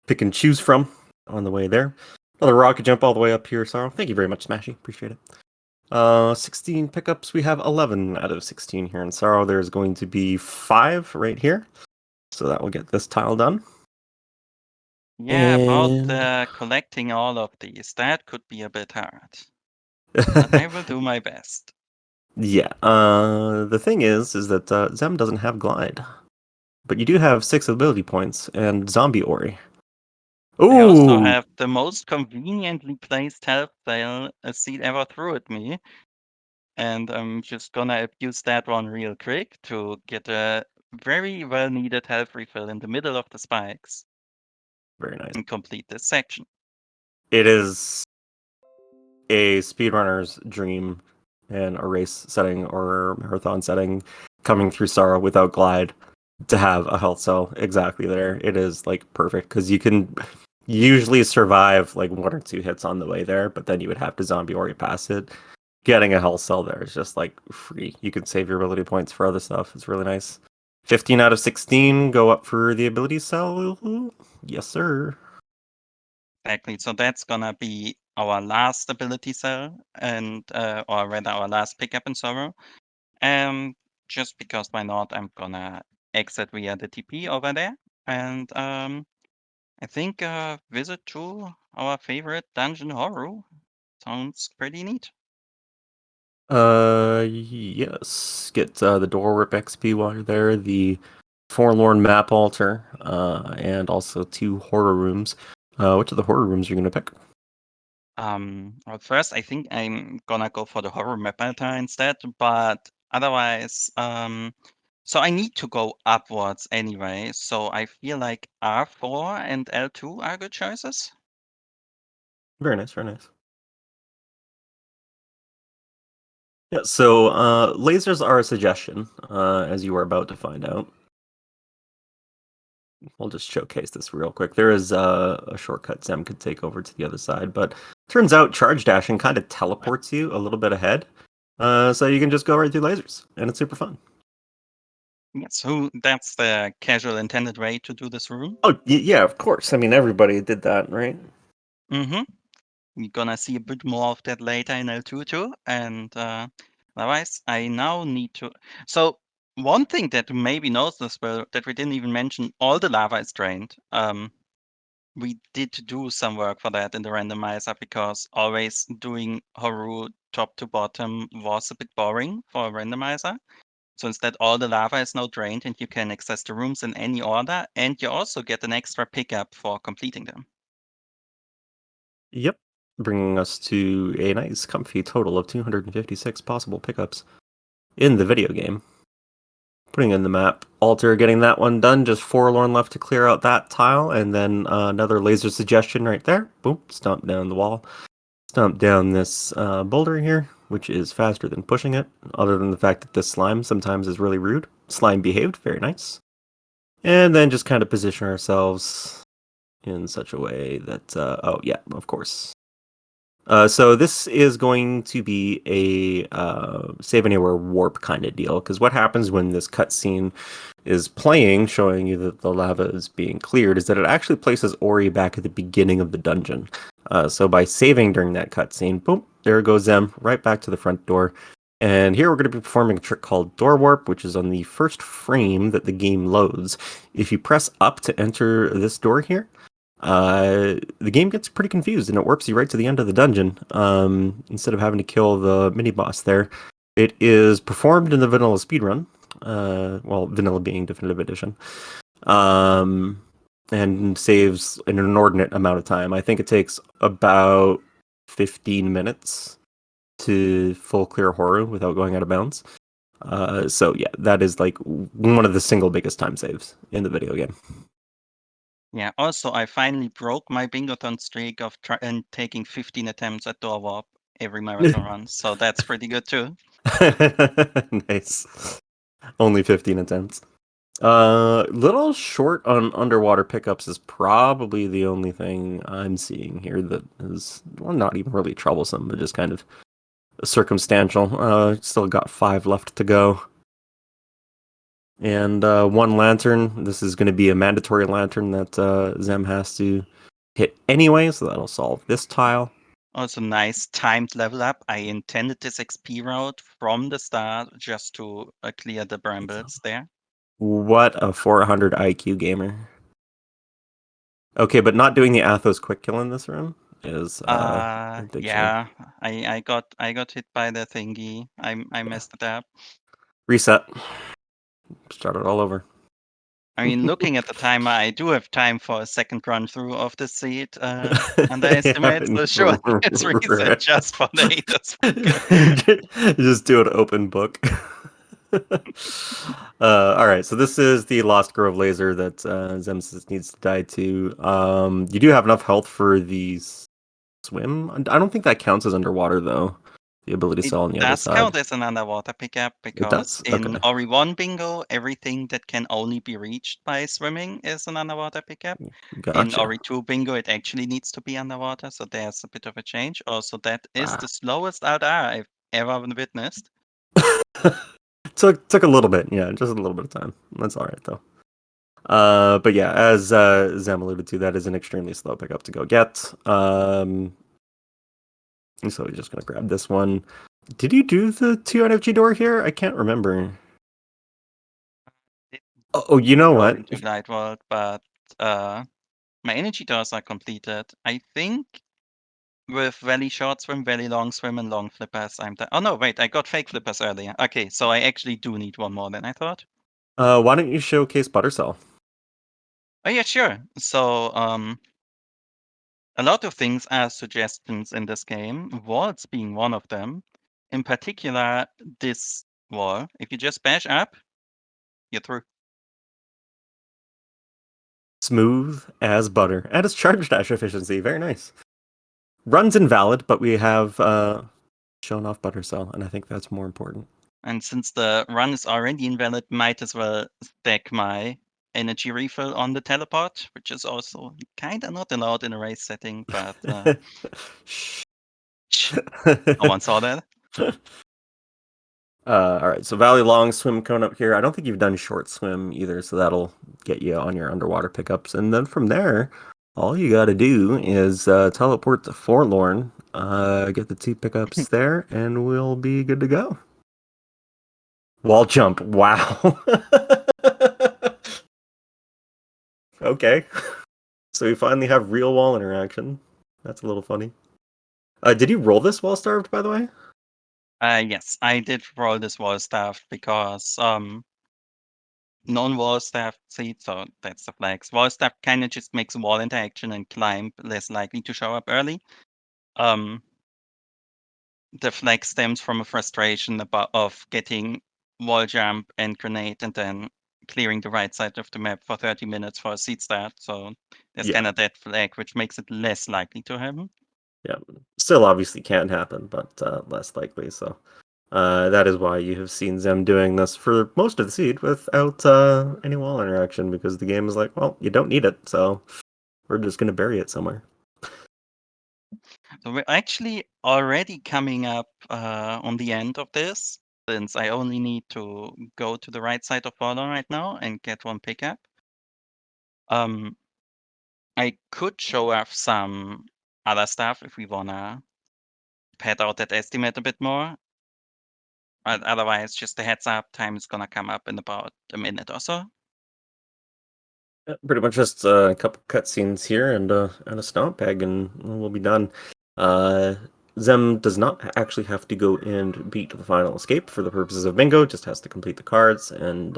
pick and choose from on the way there. Another rocket jump all the way up here, Sorrow. Thank you very much, Smashy. Appreciate it. 16 pickups. We have 11 out of 16 here in Sorrow. There's going to be 5 right here. So that will get this tile done. Yeah, And- about collecting all of these. That could be a bit hard. But I will do my best. Yeah. The thing is that Zem doesn't have Glide. But you do have 6 ability points and Zombie Ori. I also Ooh! have the most conveniently placed health cell a seed ever threw at me. And I'm just gonna abuse that one real quick to get a very well needed health refill in the middle of the spikes Very nice. and complete this section. It is a speedrunner's dream in a race setting or marathon setting coming through Sorrow without Glide to have a health cell exactly there. It is like perfect because you can usually survive like 1 or 2 hits on the way there, but then you would have to zombie ori past it. Getting a health cell there is just like free. You can save your ability points for other stuff. It's really nice. 15 out of 16 go up for the ability cell. Yes, sir. Exactly. So that's gonna be our last ability cell and or rather our last pickup in Sorrow. Just because why not, I'm gonna exit via the TP over there. And I think visit to our favorite dungeon horror sounds pretty neat. Yes. Get the door rip XP while you're there, the Forlorn map altar, and also 2 horror rooms. Which of the horror rooms are you gonna pick? Well, first, I think I'm gonna go for the horror map altar instead, but otherwise, so I need to go upwards anyway, so I feel like R4 and L2 are good choices. Very nice, very nice. Yeah, so lasers are a suggestion, as you are about to find out. We'll just showcase this real quick. There is a shortcut Zem could take over to the other side, but turns out charge dashing kind of teleports you a little bit ahead, so you can just go right through lasers, and it's super fun. Yes, that's the casual intended way to do this room. Oh, yeah, of course. I mean, everybody did that, right? Mm-hmm. We're gonna see a bit more of that later in L2 too, and otherwise, I now need to. So one thing that maybe knows as well that we didn't even mention, all the lava is drained. We did do some work for that in the randomizer because always doing Haru top to bottom was a bit boring for a randomizer. So instead, all the lava is now drained and you can access the rooms in any order, and you also get an extra pickup for completing them. Yep. Bringing us to a nice, comfy total of 256 possible pickups in the video game. putting in the map altar, getting that one done. Just forlorn left to clear out that tile, and then another laser suggestion right there. Boom, stomp down the wall. Stomp down this boulder here, which is faster than pushing it, other than the fact that this slime sometimes is really rude. Slime behaved, very nice. And then just kind of position ourselves in such a way that, oh yeah, of course. So this is going to be a save anywhere warp kind of deal, because what happens when this cutscene is playing, showing you that the lava is being cleared, is that it actually places Ori back at the beginning of the dungeon. So by saving during that cutscene, boom, there goes them right back to the front door. And here we're going to be performing a trick called Door Warp, which is on the first frame that the game loads. If you press up to enter this door here, the game gets pretty confused and it warps you right to the end of the dungeon instead of having to kill the mini boss there. It is performed in the vanilla speedrun, well, vanilla being definitive edition, and saves an inordinate amount of time. I think it takes about 15 minutes to full clear Horu without going out of bounds. So yeah, that is like one of the single biggest time saves in the video game. Yeah, also, I finally broke my Bingothon streak of taking 15 attempts at door warp every marathon run, so that's pretty good too. Nice. Only 15 attempts. Little short on underwater pickups is probably the only thing I'm seeing here that is, well, not even really troublesome, but just kind of circumstantial. Still got 5 left to go. And 1 lantern. This is going to be a mandatory lantern that Xem has to hit anyway, so that'll solve this tile. Also, nice timed level up. I intended this XP route from the start just to clear the brambles there. What a 400 IQ gamer. Okay, but not doing the Athos quick kill in this room is a big shame. Yeah, I got hit by the thingy. I messed it up. Reset. Start it all over. I mean, looking at the timer, I do have time for a second run through of the seed underestimate. So sure, it's reset just for the haters. Just do an open book. All right, so this is the Lost Grove laser that Xemsys needs to die to. You do have enough health for the swim. I don't think that counts as underwater though. The ability cell on the other Does side. count as an underwater pickup because does? in Okay. Ori 1 bingo, everything that can only be reached by swimming is an underwater pickup. In Gotcha. Ori 2 bingo, it actually needs to be underwater, so there's a bit of a change. Also, that is the slowest LR I've ever witnessed. Took a little bit, yeah, just a little bit of time. That's all right though. But yeah, as Xem alluded to, that is an extremely slow pickup to go get. So we're just gonna grab this one. Did you do the 2 NFG door here? I can't remember. Oh, you know what? Into Glide World, but my energy doors are completed. I think with Valley Short Swim, Valley Long Swim, and Long Flippers, I'm done. Oh no, wait, I got Fake Flippers earlier. Okay, so I actually do need one more than I thought. Why don't you showcase Buttercell? Oh yeah, sure. So a lot of things are suggestions in this game, walls being one of them. In particular, this wall. If you just bash up, you're through. Smooth as butter. And its charge dash efficiency. Very nice. Run's invalid, but we have shown off Buttercell, and I think that's more important. And since the run is already invalid, might as well stack my energy refill on the teleport, which is also kind of not allowed in a race setting, but Shh. no one saw that. All right, so Valley Long Swim coming up here. I don't think you've done Short Swim either, so that'll get you on your underwater pickups. And then from there, all you got to do is teleport to Forlorn, get the 2 pickups there, and we'll be good to go. Wall jump. Wow. Okay. So we finally have real wall interaction. That's a little funny. Did you roll this while starved, by the way? Yes, I did roll this wall staff because non-wall staff seed, so that's the flags. Wall staff kind of just makes wall interaction and climb less likely to show up early. The flag stems from a frustration of getting wall jump and grenade, and then clearing the right side of the map for 30 minutes for a seed start. So there's Yeah. kind of that flag, which makes it less likely to happen. Yeah, still obviously can happen, but less likely. So that is why you have seen Zem doing this for most of the seed without any wall interaction, because the game is like, well, you don't need it, so we're just going to bury it somewhere. So we're actually already coming up on the end of this, since I only need to go to the right side of Wallon right now and get one pickup. I could show off some other stuff if we wanna pad out that estimate a bit more. But otherwise, just a heads up, time is gonna come up in about a minute or so. Pretty much just a couple cutscenes here and a stomp peg, and we'll be done. Zem does not actually have to go and beat the final escape for the purposes of bingo, just has to complete the cards, and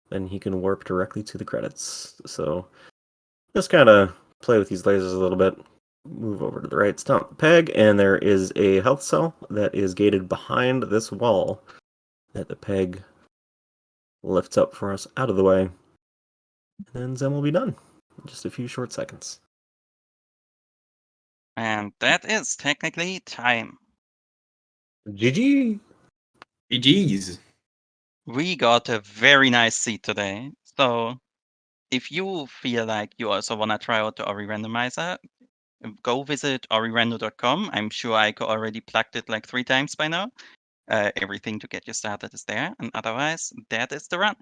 then he can warp directly to the credits. So just kind of play with these lasers a little bit. Move over to the right, stomp the peg, and there is a health cell that is gated behind this wall that the peg lifts up for us out of the way. And then Zem will be done in just a few short seconds. And that is technically time. GG! GG's. We got a very nice seat today. So if you feel like you also wanna try out the Ori Randomizer, go visit orirando.com. I'm sure Aiko already plugged it like 3 times by now. Everything to get you started is there, and otherwise, that is the run.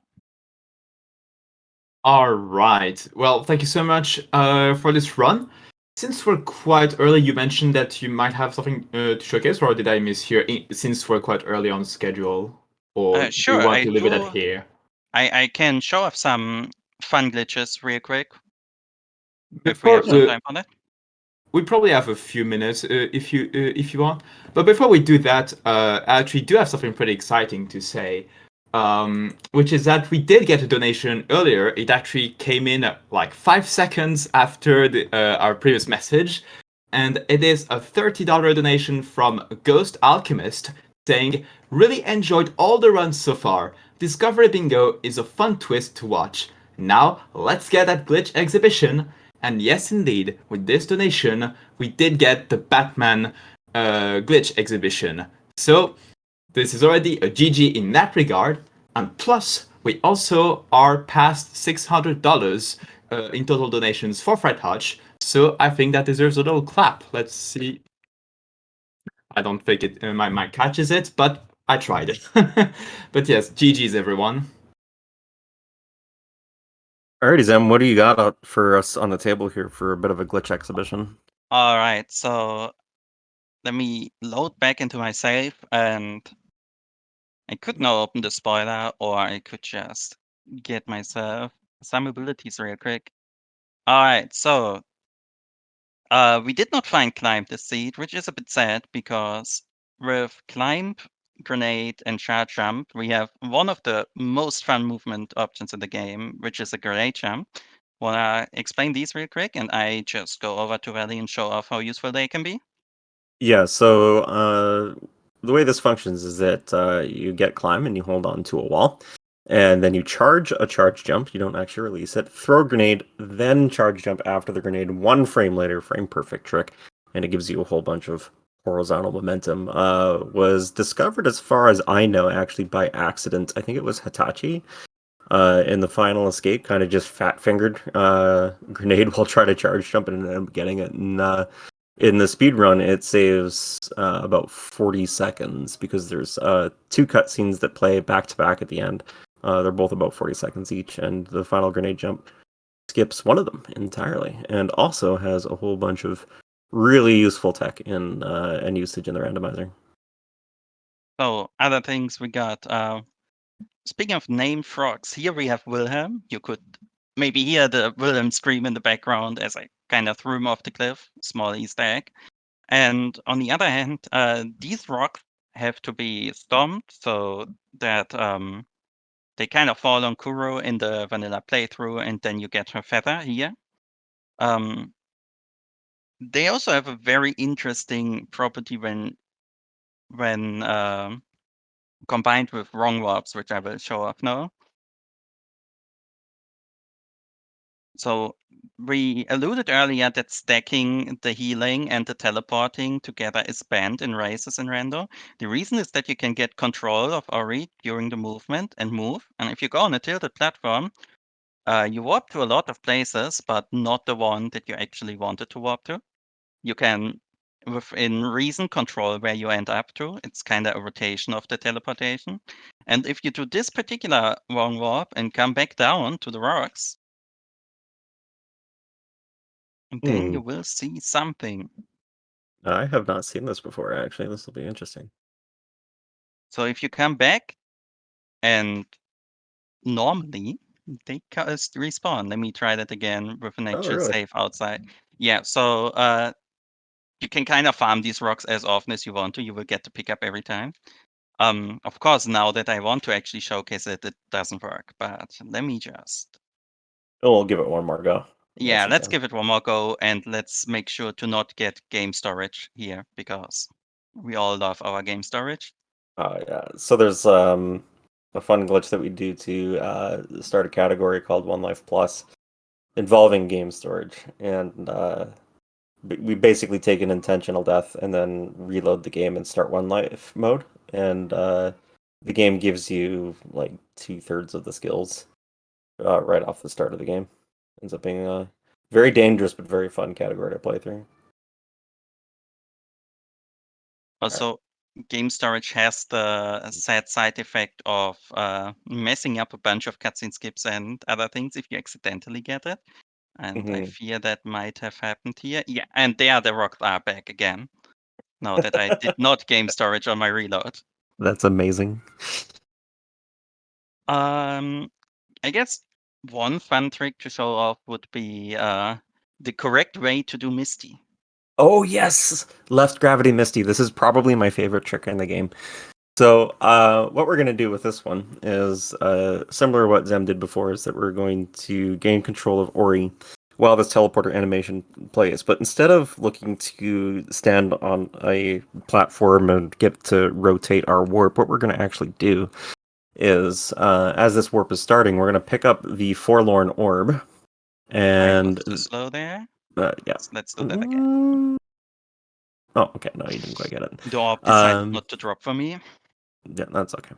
All right. Well, thank you so much for this run. Since we're quite early, you mentioned that you might have something to showcase, or did I miss here? Since we're quite early on schedule, or do you Sure, want I to leave it at do. here? I can show off some fun glitches real quick if we Before have some time on it. we probably have a few minutes if you want. But before we do that, I actually do have something pretty exciting to say, which is that we did get a donation earlier. It actually came in like 5 seconds after our previous message, and it is a $30 donation from Ghost Alchemist saying, "Really enjoyed all the runs so far. Discovery Bingo is a fun twist to watch. Now let's get that glitch exhibition." And yes, indeed, with this donation, we did get the Batman glitch exhibition. So this is already a GG in that regard. And plus, we also are past $600 in total donations for Fred Hutch. So I think that deserves a little clap. Let's see. I don't think it my catches it, but I tried it. But yes, GG's everyone. Alrighty, Zem, what do you got out for us on the table here for a bit of a glitch exhibition? All right, so let me load back into my save, and I could now open the spoiler, or I could just get myself some abilities real quick. All right, so we did not find Climb this seed, which is a bit sad because with Climb, Grenade, and Charge Jump, we have one of the most fun movement options in the game, which is a Grenade Jump. Wanna explain these real quick, and I just go over to Valley and show off how useful they can be? Yeah, so the way this functions is that you get climb and you hold on to a wall, and then you charge a charge jump. You don't actually release it. Throw a grenade, then charge jump after the grenade. 1 frame later, frame perfect trick, and it gives you a whole bunch of horizontal momentum. Was discovered, as far as I know, actually by accident. I think it was Hitachi. In the final escape, kind of just fat fingered grenade while trying to charge jump and ended up getting it. And in the speed run, it saves about 40 seconds because there's 2 cutscenes that play back to back at the end. They're both about 40 seconds each, and the final grenade jump skips one of them entirely, and also has a whole bunch of really useful tech in and usage in the randomizer. So other things we got. Speaking of named frogs, here we have Wilhelm. You could maybe hear the Wilhelm scream in the background as I kind of threw him off the cliff. Small Easter egg. And on the other hand, these rocks have to be stomped so that they kind of fall on Kuro in the vanilla playthrough, and then you get her feather here. They also have a very interesting property when combined with wrong warps, which I will show off now. So we alluded earlier that stacking the healing and the teleporting together is banned in races in Rando. The reason is that you can get control of Ori during the movement and move. And if you go on a tilted platform, you warp to a lot of places, but not the one that you actually wanted to warp to. You can, within reason, control where you end up to. It's kind of a rotation of the teleportation. And if you do this particular wrong warp and come back down to the rocks, then you will see something. I have not seen this before, actually. This will be interesting. So if you come back and normally they respawn. Let me try that again with an Oh, actual really? save outside. Yeah, so you can kind of farm these rocks as often as you want to. You will get to pick up every time. Of course, now that I want to actually showcase it, it doesn't work. But let me just. Oh, we'll give it one more go. Yeah, Yes, we let's can. give it one more go, and let's make sure to not get game storage here, because we all love our game storage. Oh, yeah. So there's a fun glitch that we do to start a category called One Life Plus involving game storage. And we basically take an intentional death and then reload the game and start One Life mode. And the game gives you like 2/3 of the skills right off the start of the game. Ends up being a very dangerous but very fun category to play through. Also, game storage has the sad side effect of messing up a bunch of cutscene skips and other things if you accidentally get it. And I fear that might have happened here. Yeah, and there the rocks are back again. Now that I did not game storage on my reload. That's amazing. I guess one fun trick to show off would be the correct way to do Misty. Oh yes, left gravity Misty. This is probably my favorite trick in the game. So what we're going to do with this one is similar to what Zem did before, is that we're going to gain control of Ori while this teleporter animation plays. But instead of looking to stand on a platform and get to rotate our warp, what we're going to actually do is, as this warp is starting, we're going to pick up the Forlorn Orb. I was And too slow there. yeah. Let's do that again. Oh, okay. No, you didn't quite get it. The orb decided not to drop for me. Yeah, that's okay.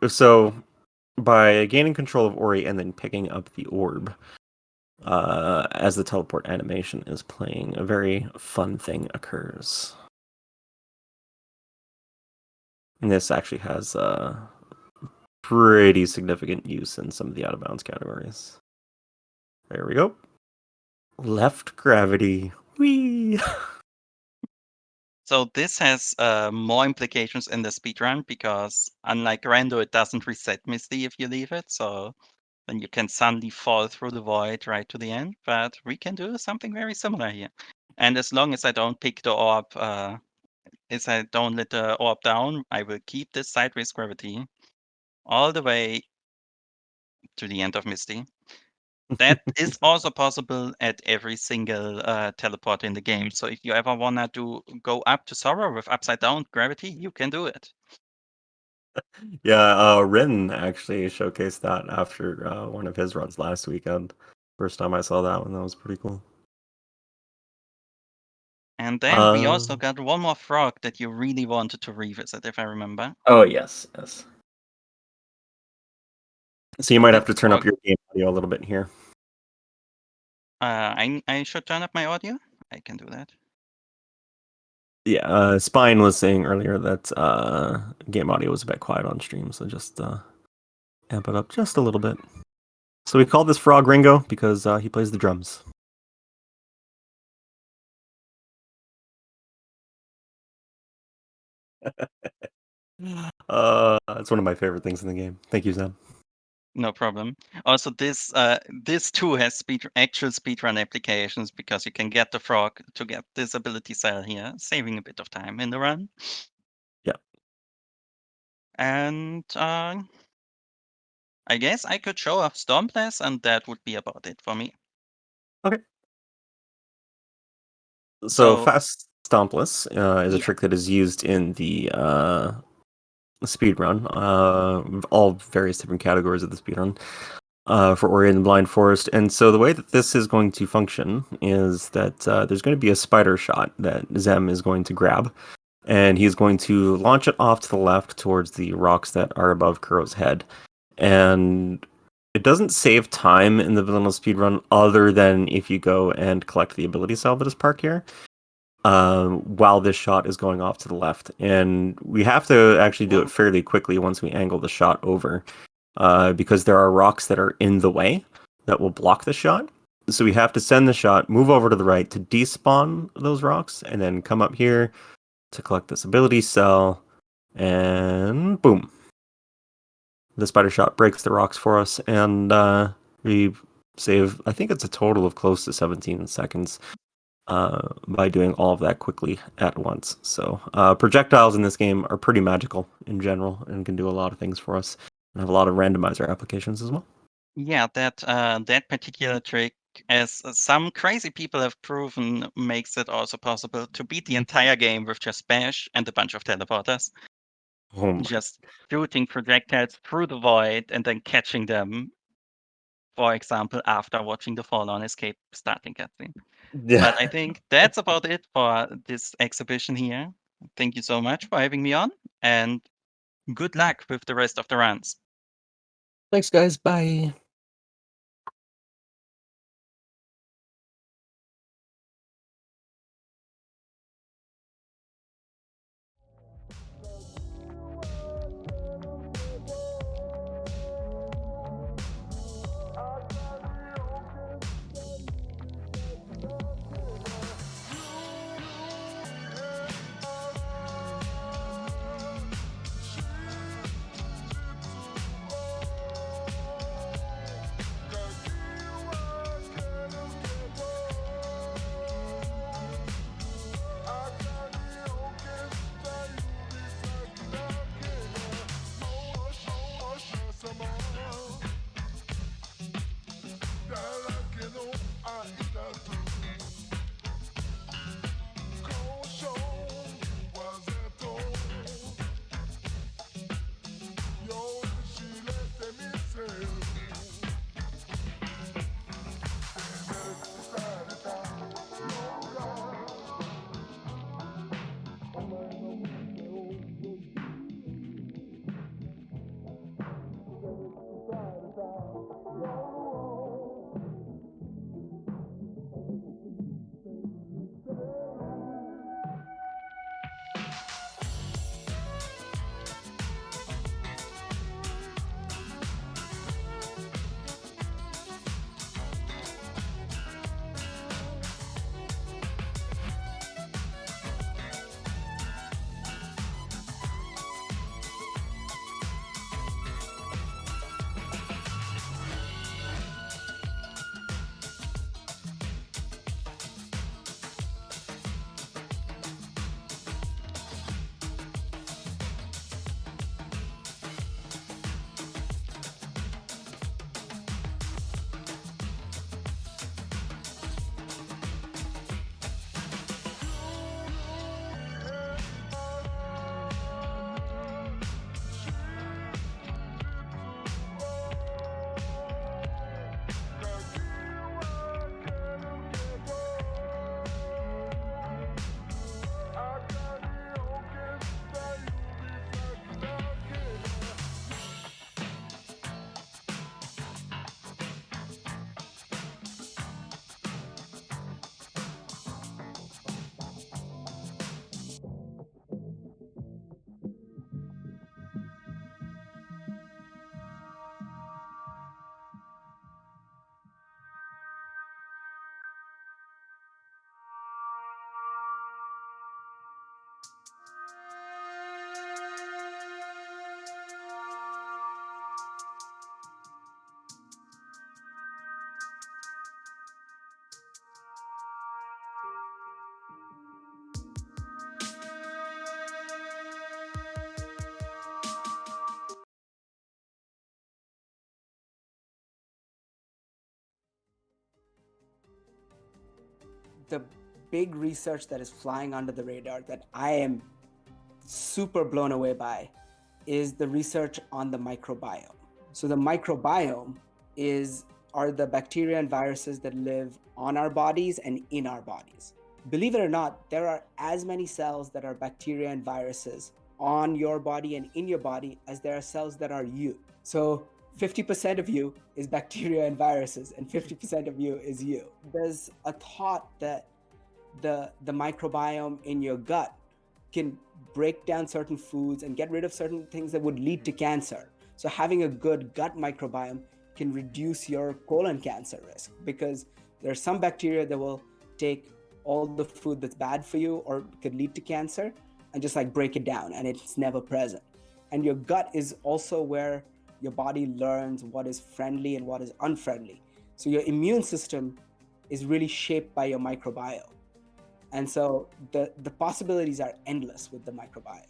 So by gaining control of Ori and then picking up the orb, as the teleport animation is playing, a very fun thing occurs. And this actually has pretty significant use in some of the out of bounds categories. There we go. Left gravity. Whee! So this has more implications in the speedrun because unlike Rando, it doesn't reset Misty if you leave it. So then you can suddenly fall through the void right to the end. But we can do something very similar here. And as long as I don't pick the orb, as I don't let the orb down, I will keep this sideways gravity all the way to the end of Misty. That is also possible at every single teleport in the game. So if you ever wanna go up to Sora with upside down gravity, you can do it. Yeah, Rin actually showcased that after one of his runs last weekend. First time I saw that one, that was pretty cool. And then we also got one more frog that you really wanted to revisit, if I remember. Oh yes, yes. So you might have That to turn up frog, your game audio a little bit here. I should turn up my audio. I can do that. Yeah, Spine was saying earlier that game audio was a bit quiet on stream, so just amp it up just a little bit. So we call this frog Ringo because he plays the drums. It's one of my favorite things in the game. Thank you, Zem. No problem. Also, this too has actual speedrun applications because you can get the frog to get this ability cell here, saving a bit of time in the run. Yeah. And I guess I could show off Stormblast, and that would be about it for me. Okay. So So fast stompless is a yeah, trick that is used in the speed run, all various different categories of the speed run for Ori and the Blind Forest. And so the way that this is going to function is that there's going to be a spider shot that Zem is going to grab, and he's going to launch it off to the left towards the rocks that are above Kuro's head. And it doesn't save time in the vanilla speedrun other than if you go and collect the ability cell that is parked here while this shot is going off to the left. And we have to actually do it fairly quickly once we angle the shot over because there are rocks that are in the way that will block the shot. So we have to send the shot, move over to the right to despawn those rocks, and then come up here to collect this ability cell, and boom. The spider shot breaks the rocks for us, and we save, I think it's a total of close to 17 seconds by doing all of that quickly at once. So projectiles in this game are pretty magical in general and can do a lot of things for us, and have a lot of randomizer applications as well. Yeah, that particular trick, as some crazy people have proven, makes it also possible to beat the entire game with just bash and a bunch of teleporters. Oh my. Just shooting projectiles through the void and then catching them, for example, after watching the Fallen Escape starting cutscene. But I think that's about it for this exhibition here. Thank you so much for having me on, and good luck with the rest of the runs. Thanks, guys. Bye. The big research that is flying under the radar that I am super blown away by is the research on the microbiome. So the microbiome are the bacteria and viruses that live on our bodies and in our bodies. Believe it or not, there are as many cells that are bacteria and viruses on your body and in your body as there are cells that are you. So 50% of you is bacteria and viruses, and 50% of you is you. There's a thought that the microbiome in your gut can break down certain foods and get rid of certain things that would lead to cancer. So having a good gut microbiome can reduce your colon cancer risk, because there's some bacteria that will take all the food that's bad for you or could lead to cancer and just like break it down, and it's never present. And your gut is also where your body learns what is friendly and what is unfriendly. So your immune system is really shaped by your microbiome. And so the possibilities are endless with the microbiome.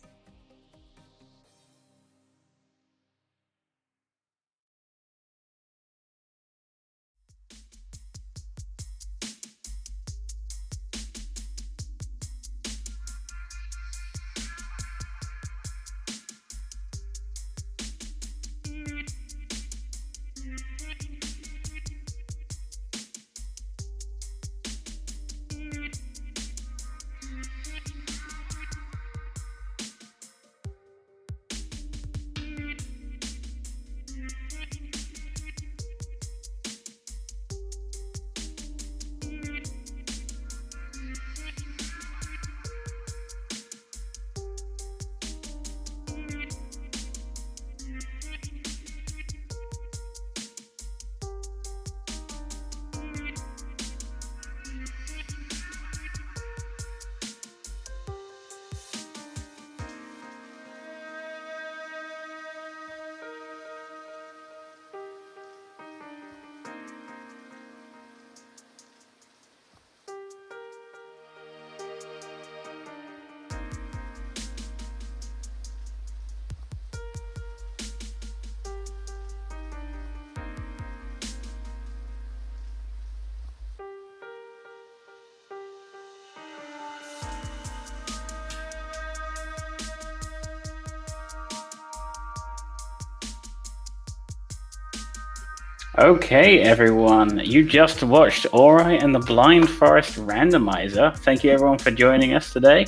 Okay, everyone, you just watched Ori and the Blind Forest Randomizer. Thank you, everyone, for joining us today.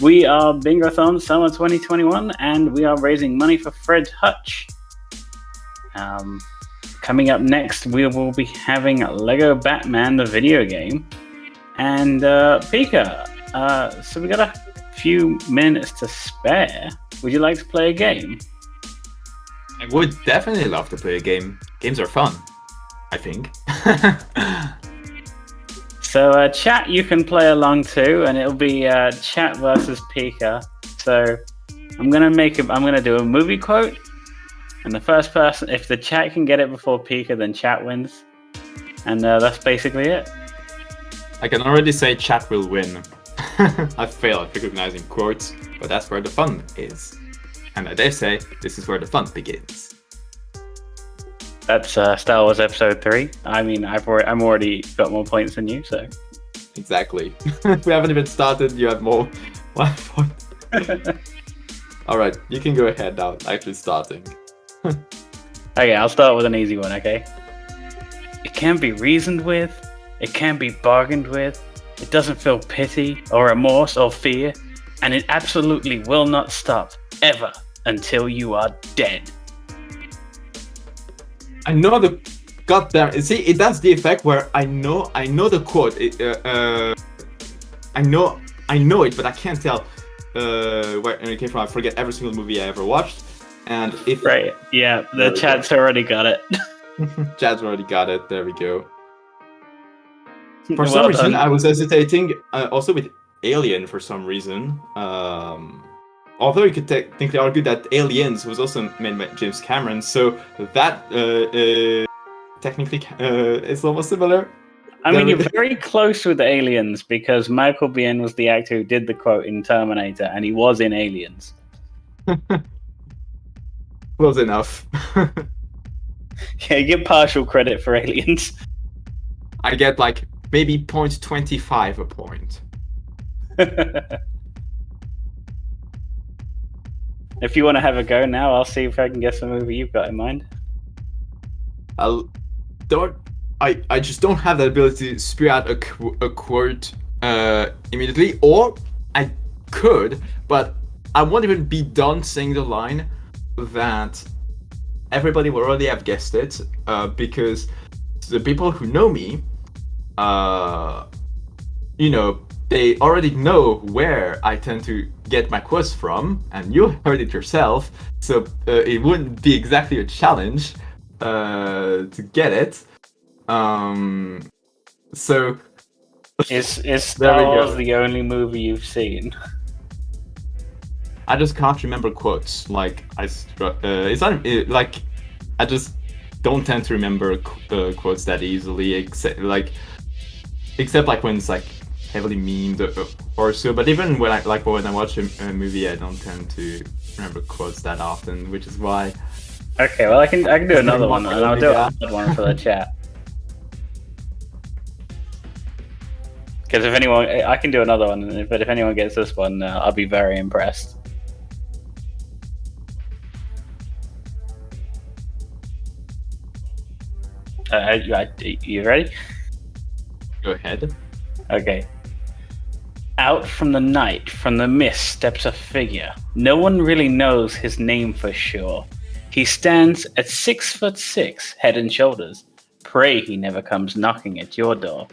We are Bingothon Summer 2021, and we are raising money for Fred Hutch. Coming up next, we will be having Lego Batman, the video game, and Pika. So we got a few minutes to spare. Would you like to play a game? I would definitely love to play a game. Games are fun, I think. So chat, you can play along too, and it'll be chat versus Pika. So I'm gonna do a movie quote, and the first person, if the chat can get it before Pika, then chat wins, and that's basically it. I can already say chat will win. I fail at recognizing quotes, but that's where the fun is. And I dare say, this is where the fun begins. That's Star Wars Episode 3. I mean, I'm already got more points than you, so. Exactly. We haven't even started, you have more 1 point. Alright, you can go ahead now, actually starting. Okay, I'll start with an easy one, okay? It can't be reasoned with, it can't be bargained with, it doesn't feel pity or remorse or fear, and it absolutely will not stop, ever, until you are dead. I know the goddamn. See, it does the effect where I know the quote. I know it, but I can't tell where it came from. I forget every single movie I ever watched, and if Right, yeah, the chat's already got it. Chad's already got it. There we go. For Well some reason, done. I was hesitating also with Alien for some reason. Although you could technically argue that Aliens was also made by James Cameron, so that technically is almost similar. I mean, you're very close with Aliens because Michael Biehn was the actor who did the quote in Terminator, and he was in Aliens. Close enough. Yeah, you get partial credit for Aliens. I get like maybe 0.25 a point. If you want to have a go now, I'll see if I can guess a movie you've got in mind. I just don't have the ability to spew out a quote immediately, or I could, but I won't even be done saying the line that everybody will already have guessed it, because the people who know me, they already know where I tend to get my quotes from, and you heard it yourself, so it wouldn't be exactly a challenge to get it. So Is Star Wars the only movie you've seen? I just can't remember quotes. Like I just don't tend to remember quotes that easily, except like when it's like heavily memed or so. But even when I watch a movie, I don't tend to remember quotes that often, which is why. Okay, well I can do another one, and I'll do another one for the chat. Because if anyone, I can do another one, but if anyone gets this one, I'll be very impressed. You ready? Go ahead. Okay. Out from the night, from the mist, steps a figure. No one really knows his name for sure. He stands at 6'6", head and shoulders. Pray he never comes knocking at your door.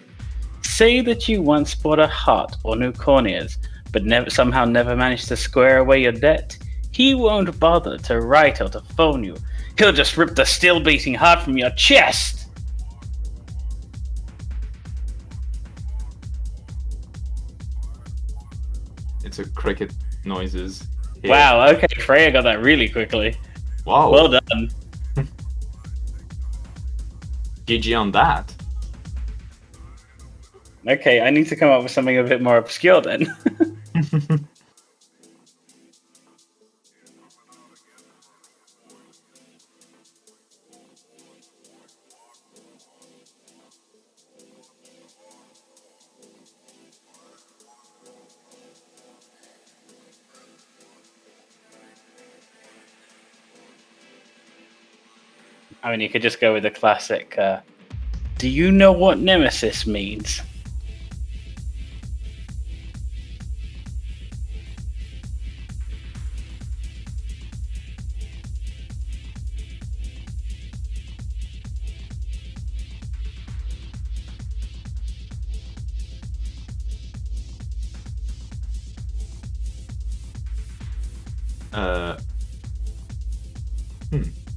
Say that you once bought a heart or new corneas, but somehow never managed to square away your debt. He won't bother to write or to phone you. He'll just rip the still beating heart from your chest. It's a cricket noises. Here. Wow, okay, Freya got that really quickly. Wow. Well done. GG on that. Okay, I need to come up with something a bit more obscure then. I mean, you could just go with the classic, do you know what Nemesis means?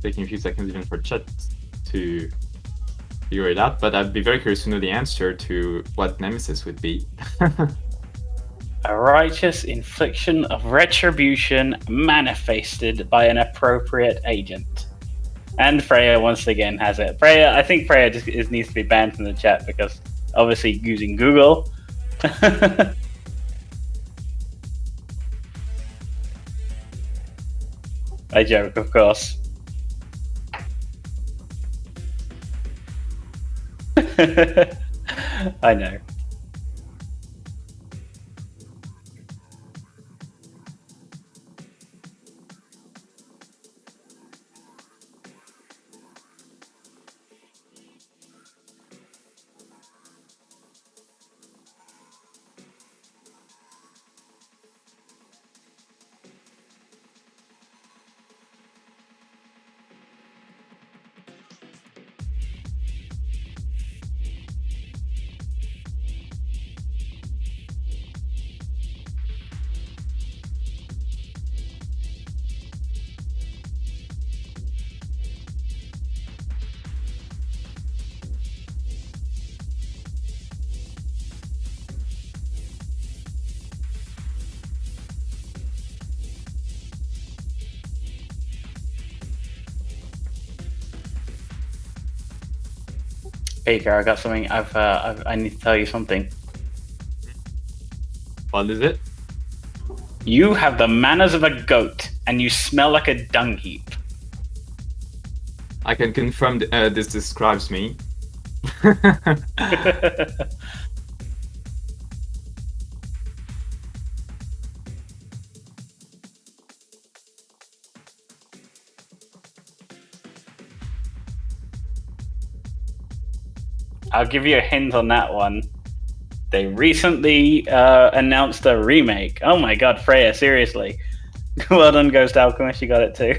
Taking a few seconds even for chat to figure it out, but I'd be very curious to know the answer to what Nemesis would be. A righteous infliction of retribution manifested by an appropriate agent. And Freya once again has it. Freya, I think Freya just needs to be banned from the chat because obviously using Google. I joke, of course. I know. Baker, I got something. I need to tell you something. What is it? You have the manners of a goat, and you smell like a dung heap. I can confirm this describes me. I'll give you a hint on that one. They recently announced a remake. Oh my god, Freya, seriously. Well done, Ghost Alchemist, you got it too.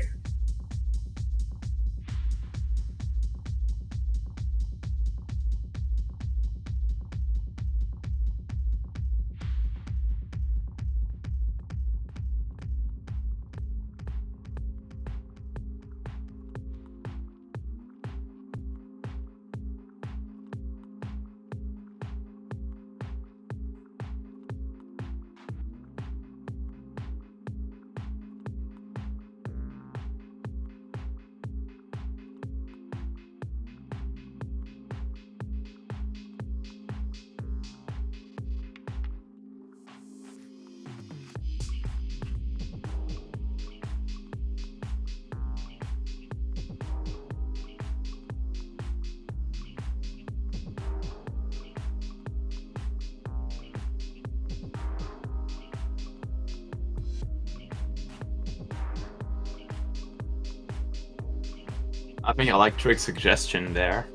I think I like Trick's suggestion there.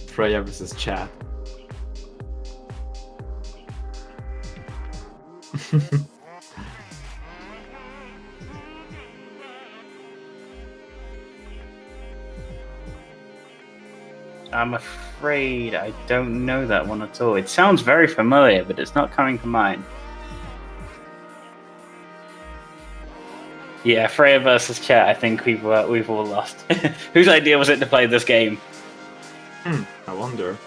Freya versus chat. I'm afraid I don't know that one at all. It sounds very familiar, but it's not coming to mind. Yeah, Freya versus chat. I think we've all lost. Whose idea was it to play this game? I wonder.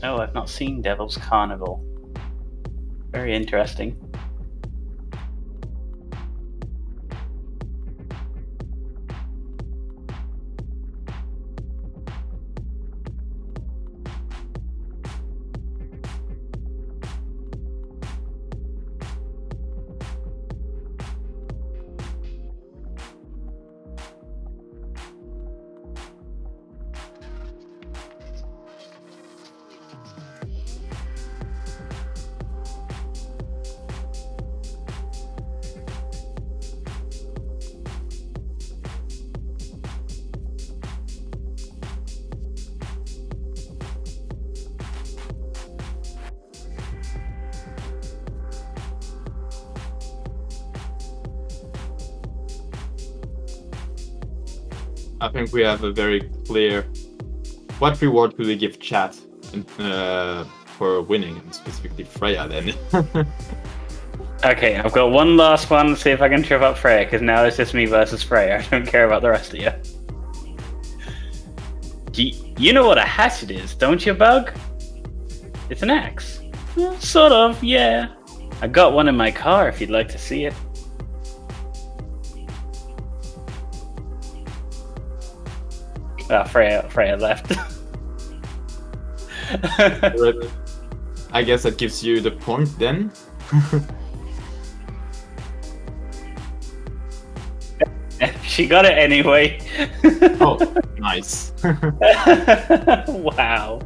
Oh, I've not seen Devil's Carnival. Very interesting. I think we have a very clear. What reward do we give chat for winning, and specifically Freya then? Okay, I've got one last one. See if I can trip up Freya, because now it's just me versus Freya. I don't care about the rest of you. You know what a hatchet is, don't you, Bug? It's an axe. Well, sort of, yeah. I got one in my car if you'd like to see it. Ah, Freya left. I guess that gives you the point then. She got it anyway. Oh, nice. Wow.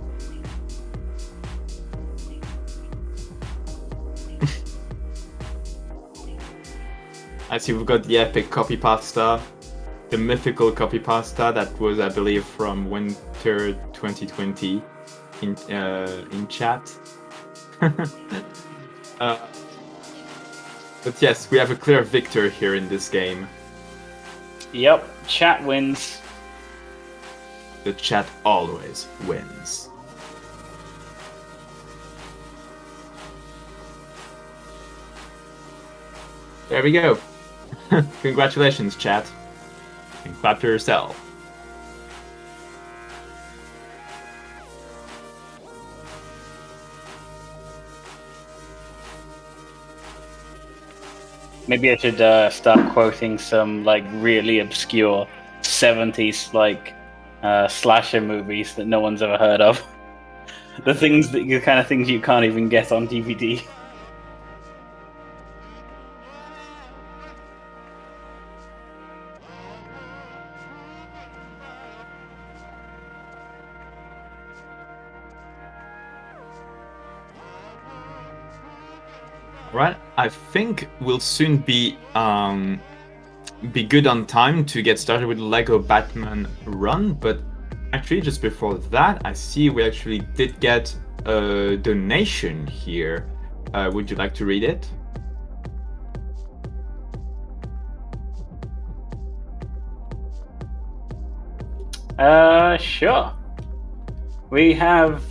I see we've got the epic copy pasta, the mythical copy pasta that was, I believe, from winter 2020 in chat. But yes, we have a clear victor here in this game. Yep, chat wins. The chat always wins. There we go. Congratulations, chat. And clap to yourself. Maybe I should start quoting some like really obscure 70s like slasher movies that no one's ever heard of. The kind of things you can't even get on DVD. Right, I think we'll soon be good on time to get started with the Lego Batman run, but actually just before that, I see we actually did get a donation here. Would you like to read it? Sure. We have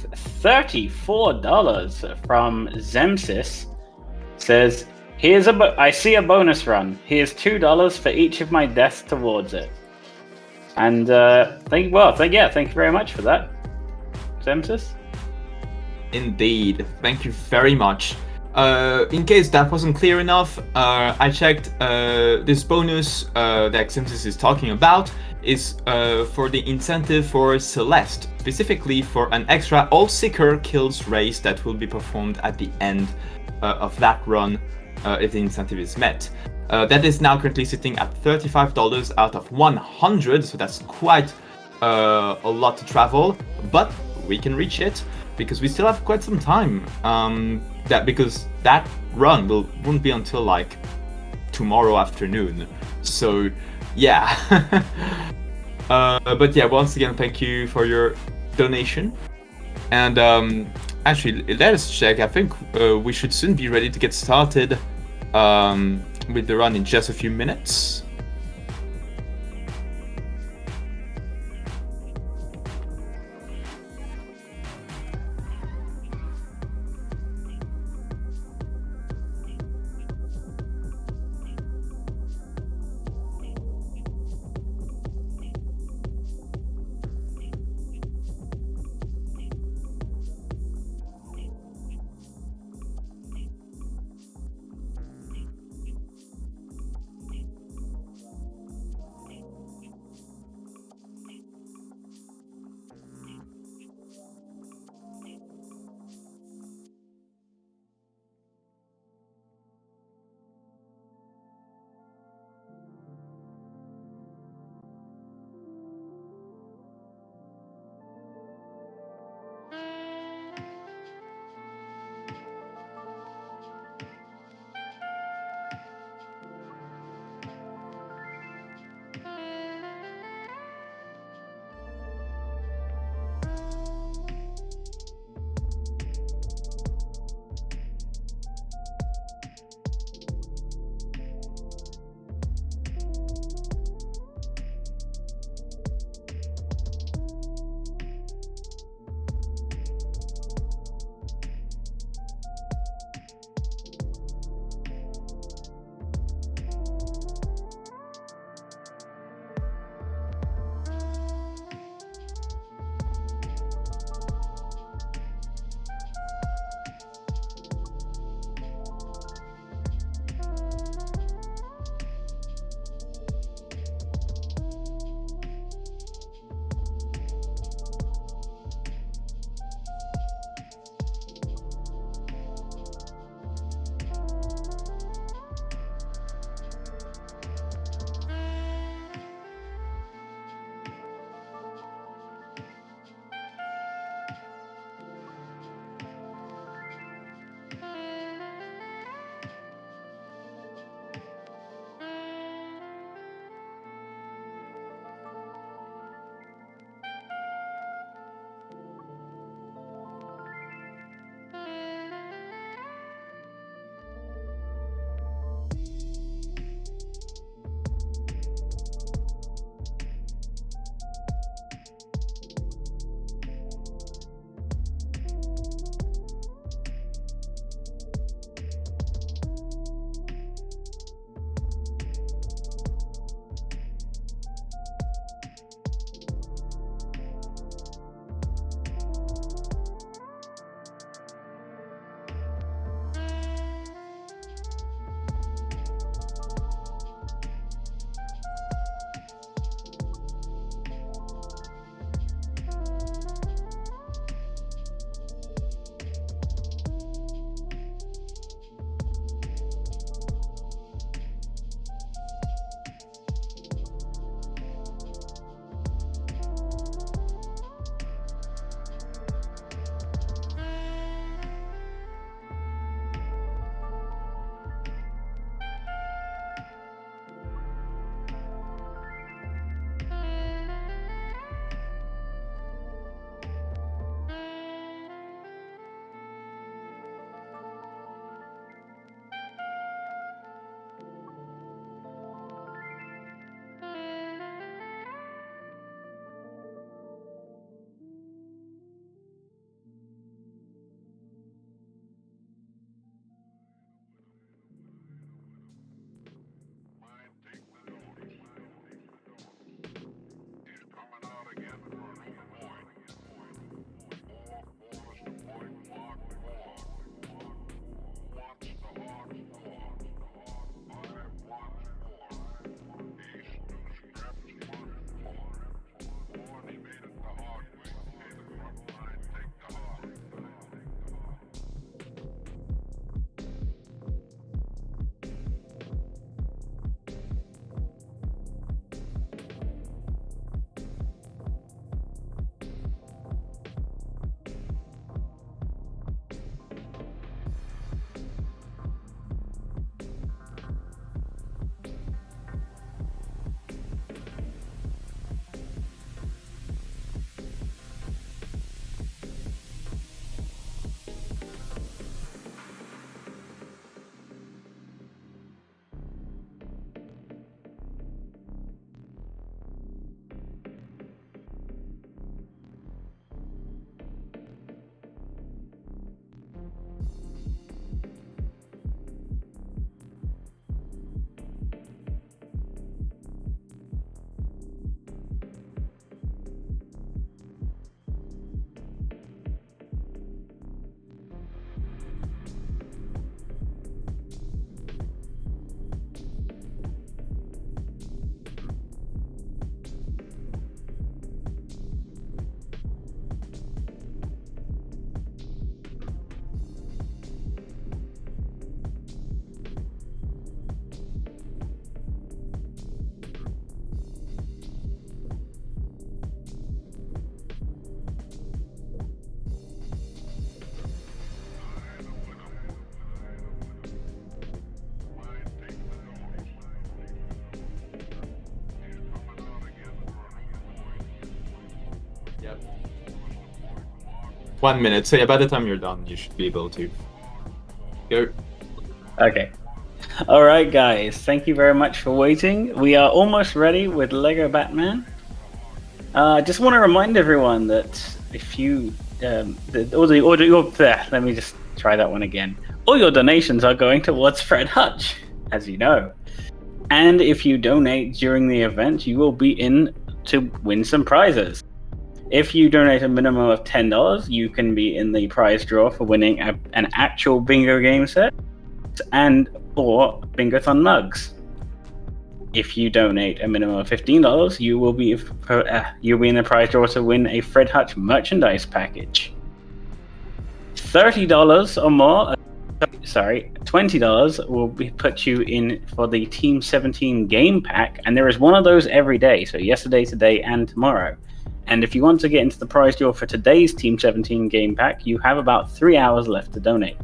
$34 from Xemsys. Says, I see a bonus run. Here's $2 for each of my deaths towards it. And thank you very much for that, Xemsys. Indeed, thank you very much. In case that wasn't clear enough, I checked this bonus that Xemsys is talking about is for the incentive for Celeste, specifically for an extra all-seeker kills race that will be performed at the end of that run if the incentive is met. That is now currently sitting at $35 out of 100, so that's quite a lot to but we can reach it because we still have quite some time. Because that run won't be until like tomorrow afternoon. So yeah. But yeah, once again, thank you for your donation. And actually, let us check. I think we should soon be ready to get started with the run in just a few minutes. 1 minute. So yeah, by the time you're done, you should be able to go. Okay. All right, guys. Thank you very much for waiting. We are almost ready with Lego Batman. I just want to remind everyone that if you let me just try that one again. All your donations are going towards Fred Hutch, as you know. And if you donate during the event, you will be in to win some prizes. If you donate a minimum of $10, you can be in the prize draw for winning an actual bingo game set and or Bingothon mugs. If you donate a minimum of $15, you will be in the prize draw to win a Fred Hutch merchandise package. $30 or more, $20 will put you in for the Team 17 game pack, and there is one of those every day. So yesterday, today, and tomorrow. And if you want to get into the prize draw for today's Team 17 game pack, you have about 3 hours left to donate.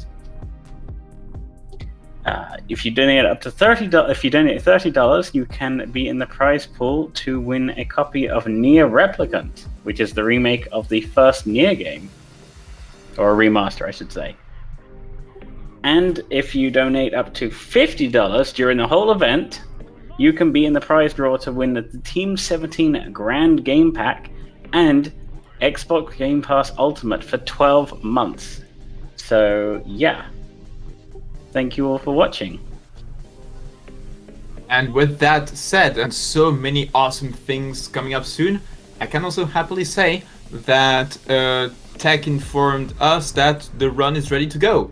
If you donate up to $30, you can be in the prize pool to win a copy of Nier Replicant, which is the remake of the first Nier game, or a remaster, I should say. And if you donate up to $50 during the whole event, you can be in the prize draw to win the Team 17 Grand Game Pack and Xbox Game Pass Ultimate for 12 months. So, yeah. Thank you all for watching. And with that said, and so many awesome things coming up soon, I can also happily say that Tech informed us that the run is ready to go.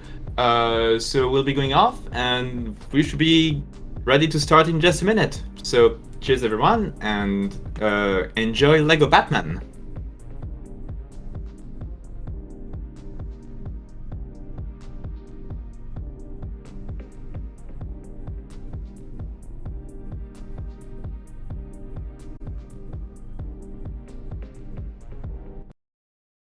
So we'll be going off, and we should be ready to start in just a minute. So cheers everyone, and enjoy Lego Batman!